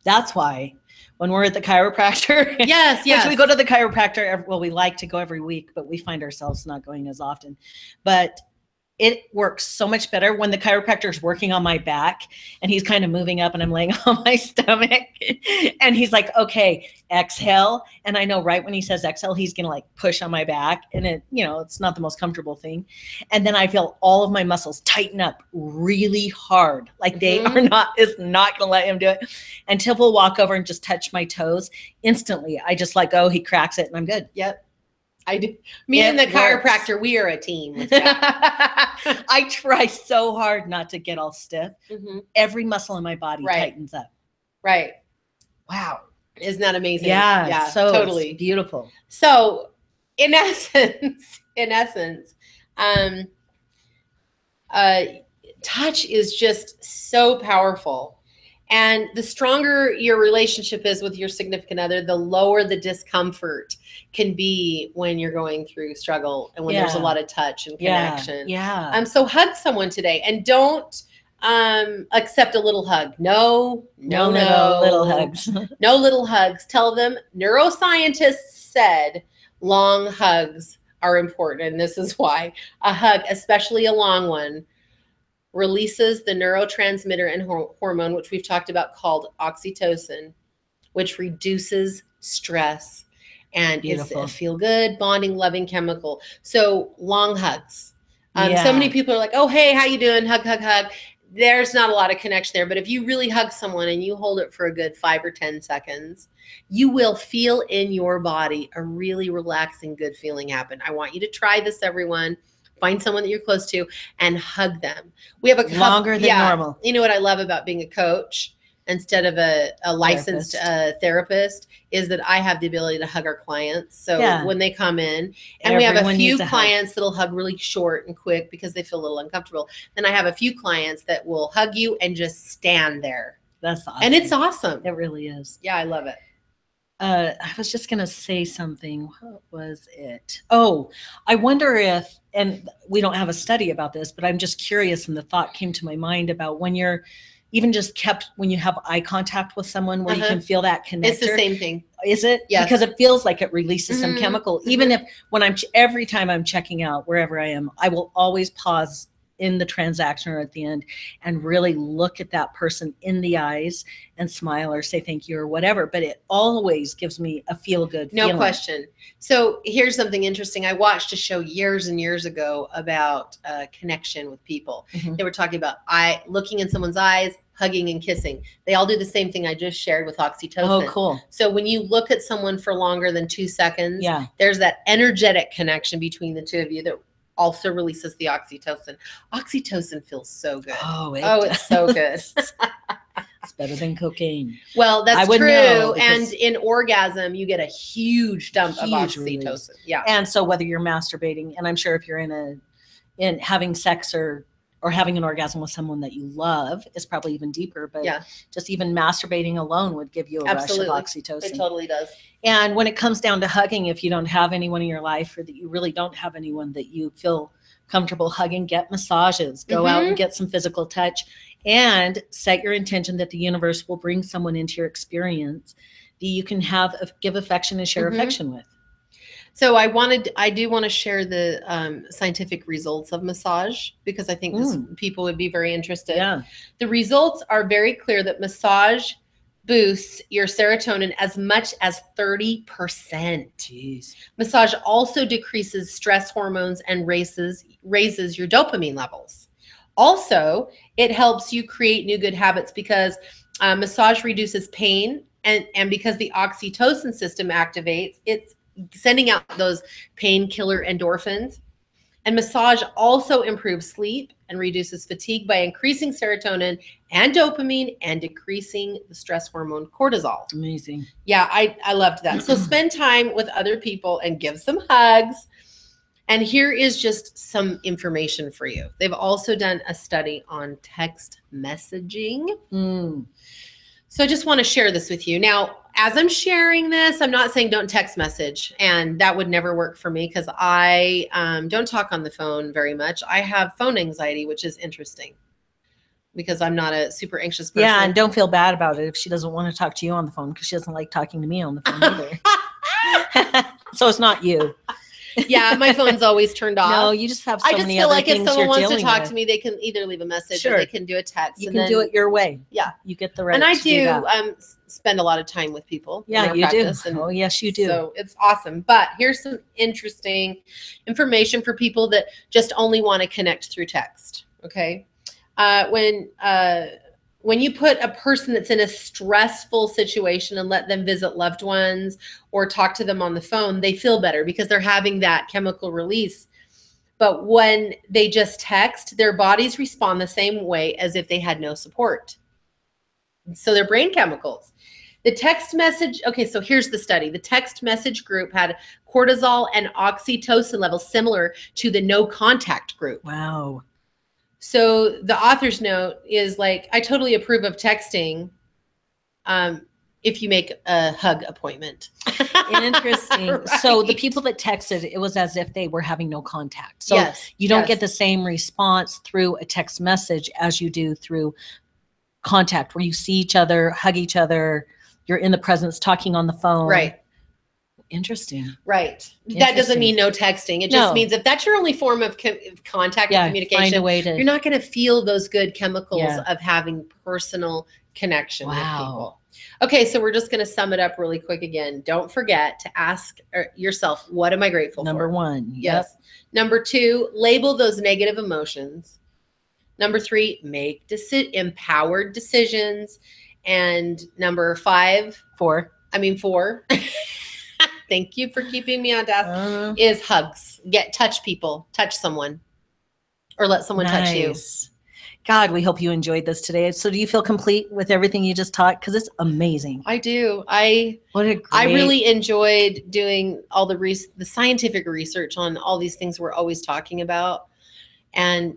[SPEAKER 2] That's why when we're at the chiropractor,
[SPEAKER 1] which
[SPEAKER 2] we go to the chiropractor, we like to go every week, but we find ourselves not going as often. But it works so much better when the chiropractor is working on my back and he's kind of moving up and I'm laying on my stomach and he's like, okay, exhale. And I know right when he says exhale, he's going to like push on my back and it's not the most comfortable thing. And then I feel all of my muscles tighten up really hard. Like it's not going to let him do it. And Tiff will walk over and just touch my toes. Instantly, I just let go. He cracks it and I'm good.
[SPEAKER 1] Yep. I do. Me and the chiropractor, we are a team with that.
[SPEAKER 2] I try so hard not to get all stiff. Every muscle in my body tightens up.
[SPEAKER 1] Right.
[SPEAKER 2] Wow.
[SPEAKER 1] Isn't that amazing?
[SPEAKER 2] Yeah. So
[SPEAKER 1] totally
[SPEAKER 2] beautiful.
[SPEAKER 1] So in essence, touch is just so powerful. And the stronger your relationship is with your significant other, the lower the discomfort can be when you're going through struggle and when there's a lot of touch and connection.
[SPEAKER 2] Yeah.
[SPEAKER 1] So hug someone today, and don't accept a little hug. No
[SPEAKER 2] little hugs.
[SPEAKER 1] No little hugs. Tell them neuroscientists said long hugs are important. And this is why. A hug, especially a long one, releases the neurotransmitter and hormone, which we've talked about, called oxytocin, which reduces stress and is a feel-good, bonding, loving chemical. So long hugs. So many people are like, oh, hey, how you doing? Hug, hug, hug. There's not a lot of connection there. But if you really hug someone and you hold it for a good 5 or 10 seconds, you will feel in your body a really relaxing, good feeling happen. I want you to try this, everyone. Find someone that you're close to and hug them. We have a
[SPEAKER 2] longer than normal.
[SPEAKER 1] You know what I love about being a coach instead of a licensed therapist is that I have the ability to hug our clients. So when they come in, and we have a few clients that'll hug really short and quick because they feel a little uncomfortable. Then I have a few clients that will hug you and just stand there.
[SPEAKER 2] That's awesome.
[SPEAKER 1] And it's awesome.
[SPEAKER 2] It really is.
[SPEAKER 1] Yeah, I love it.
[SPEAKER 2] I was just going to say something. What was it? Oh, I wonder if, and we don't have a study about this, but I'm just curious, and the thought came to my mind about when you're even just when you have eye contact with someone where you can feel that connection.
[SPEAKER 1] It's the same thing.
[SPEAKER 2] Is it?
[SPEAKER 1] Yes.
[SPEAKER 2] Because it feels like it releases some chemical. Even if every time I'm checking out, wherever I am, I will always pause in the transaction or at the end and really look at that person in the eyes and smile or say thank you or whatever. But it always gives me a feel-good feeling.
[SPEAKER 1] No question. So here's something interesting. I watched a show years and years ago about connection with people. They were talking about looking in someone's eyes, hugging and kissing. They all do the same thing I just shared with oxytocin.
[SPEAKER 2] Oh, cool.
[SPEAKER 1] So when you look at someone for longer than 2 seconds, there's that energetic connection between the two of you that also releases the oxytocin. Oxytocin feels so good. It's so good.
[SPEAKER 2] It's better than cocaine.
[SPEAKER 1] Well, that's true. And in orgasm, you get a huge dump of oxytocin.
[SPEAKER 2] Release.
[SPEAKER 1] Yeah.
[SPEAKER 2] And so whether you're masturbating, and I'm sure if you're in having sex or having an orgasm with someone that you love is probably even deeper, but just even masturbating alone would give you a rush of oxytocin.
[SPEAKER 1] It totally does.
[SPEAKER 2] And when it comes down to hugging, if you don't have anyone in your life or that you really don't have anyone that you feel comfortable hugging, get massages, go out and get some physical touch, and set your intention that the universe will bring someone into your experience that you can give affection and share affection with.
[SPEAKER 1] So I do want to share the scientific results of massage because I think people would be very interested.
[SPEAKER 2] Yeah.
[SPEAKER 1] The results are very clear that massage boosts your serotonin as much as 30%.
[SPEAKER 2] Jeez.
[SPEAKER 1] Massage also decreases stress hormones and raises your dopamine levels. Also, it helps you create new good habits because massage reduces pain and because the oxytocin system activates, it's sending out those painkiller endorphins. And massage also improves sleep and reduces fatigue by increasing serotonin and dopamine and decreasing the stress hormone cortisol.
[SPEAKER 2] Amazing.
[SPEAKER 1] Yeah, I loved that. So spend time with other people and give some hugs. And here is just some information for you. They've also done a study on text messaging. So I just want to share this with you. Now, as I'm sharing this, I'm not saying don't text message, and that would never work for me because I don't talk on the phone very much. I have phone anxiety, which is interesting because I'm not a super anxious person.
[SPEAKER 2] Yeah, and don't feel bad about it if she doesn't want to talk to you on the phone because she doesn't like talking to me on the phone either. So it's not you.
[SPEAKER 1] Yeah, my phone's always turned off.
[SPEAKER 2] No, you just have so many other things you're dealing with. I just feel like if someone wants to talk
[SPEAKER 1] to me, they can either leave a message or they can do a text.
[SPEAKER 2] You can do it your way.
[SPEAKER 1] Yeah.
[SPEAKER 2] You get the right
[SPEAKER 1] and I
[SPEAKER 2] to do that.
[SPEAKER 1] Spend a lot of time with people.
[SPEAKER 2] Yeah, you do. Oh, yes, you do.
[SPEAKER 1] So it's awesome. But here's some interesting information for people that just only want to connect through text. Okay. When you put a person that's in a stressful situation and let them visit loved ones or talk to them on the phone, they feel better because they're having that chemical release. But when they just text, their bodies respond the same way as if they had no support. So their brain chemicals. The text message, okay, so here's the study. The text message group had cortisol and oxytocin levels similar to the no contact group.
[SPEAKER 2] Wow.
[SPEAKER 1] So the author's note is like, I totally approve of texting if you make a hug appointment.
[SPEAKER 2] Interesting.
[SPEAKER 1] Right.
[SPEAKER 2] So the people that texted, it was as if they were having no contact. So
[SPEAKER 1] Yes,
[SPEAKER 2] you don't
[SPEAKER 1] yes.
[SPEAKER 2] get the same response through a text message as you do through contact, where you see each other, hug each other, you're in the presence, talking on the phone.
[SPEAKER 1] Right.
[SPEAKER 2] Interesting.
[SPEAKER 1] Right. That doesn't mean no texting. It just
[SPEAKER 2] No.
[SPEAKER 1] means if that's your only form of contact and communication,
[SPEAKER 2] find a way to.
[SPEAKER 1] you're not going to feel those good chemicals
[SPEAKER 2] Yeah.
[SPEAKER 1] of having personal connection with
[SPEAKER 2] Wow.
[SPEAKER 1] people. Okay, so we're just going to sum it up really quick again. Don't forget to ask yourself, what am I grateful
[SPEAKER 2] Number
[SPEAKER 1] for?
[SPEAKER 2] 1.
[SPEAKER 1] Yes. Number 2, label those negative emotions. Number 3, make empowered decisions. And number 4, thank you for keeping me on task, is hugs. Touch people, touch someone, or let someone touch you.
[SPEAKER 2] God, we hope you enjoyed this today. So do you feel complete with everything you just taught? Because it's amazing.
[SPEAKER 1] I do.
[SPEAKER 2] I
[SPEAKER 1] really enjoyed doing all the scientific research on all these things we're always talking about. And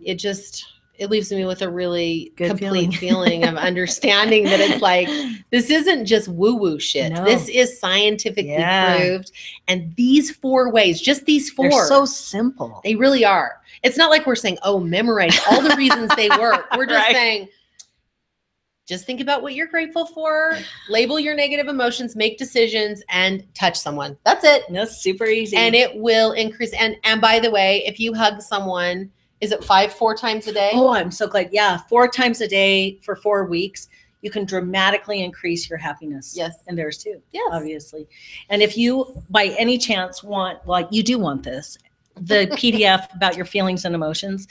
[SPEAKER 1] it leaves me with a really
[SPEAKER 2] good
[SPEAKER 1] complete feeling of understanding that it's like, this isn't just woo-woo shit.
[SPEAKER 2] No.
[SPEAKER 1] This is scientifically proved. And these 4 ways, just these 4.
[SPEAKER 2] They're so simple.
[SPEAKER 1] They really are. It's not like we're saying, oh, memorize all the reasons they work. We're just saying, just think about what you're grateful for, label your negative emotions, make decisions, and touch someone. That's it.
[SPEAKER 2] That's super easy.
[SPEAKER 1] And it will increase. And by the way, if you hug someone, is it 4 times a day?
[SPEAKER 2] Oh, I'm so glad. Yeah. 4 times a day for 4 weeks, you can dramatically increase your happiness.
[SPEAKER 1] Yes.
[SPEAKER 2] And theirs too.
[SPEAKER 1] Yes.
[SPEAKER 2] Obviously. And if you, by any chance, you do want this, the PDF about your feelings and emotions,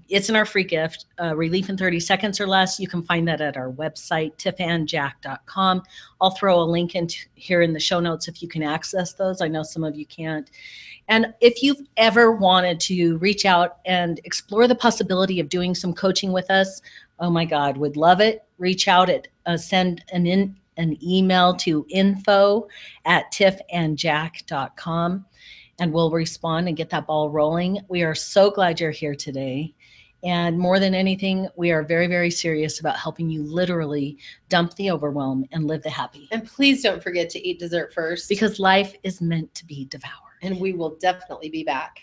[SPEAKER 2] it's in our free gift, Relief in 30 Seconds or Less. You can find that at our website, tiffandjack.com. I'll throw a link here in the show notes if you can access those. I know some of you can't. And if you've ever wanted to reach out and explore the possibility of doing some coaching with us, oh my God, would love it. Reach out send an email to info@tiffandjack.com, and we'll respond and get that ball rolling. We are so glad you're here today. And more than anything, we are very, very serious about helping you literally dump the overwhelm and live the happy.
[SPEAKER 1] And please don't forget to eat dessert first.
[SPEAKER 2] Because life is meant to be devoured.
[SPEAKER 1] And we will definitely be back.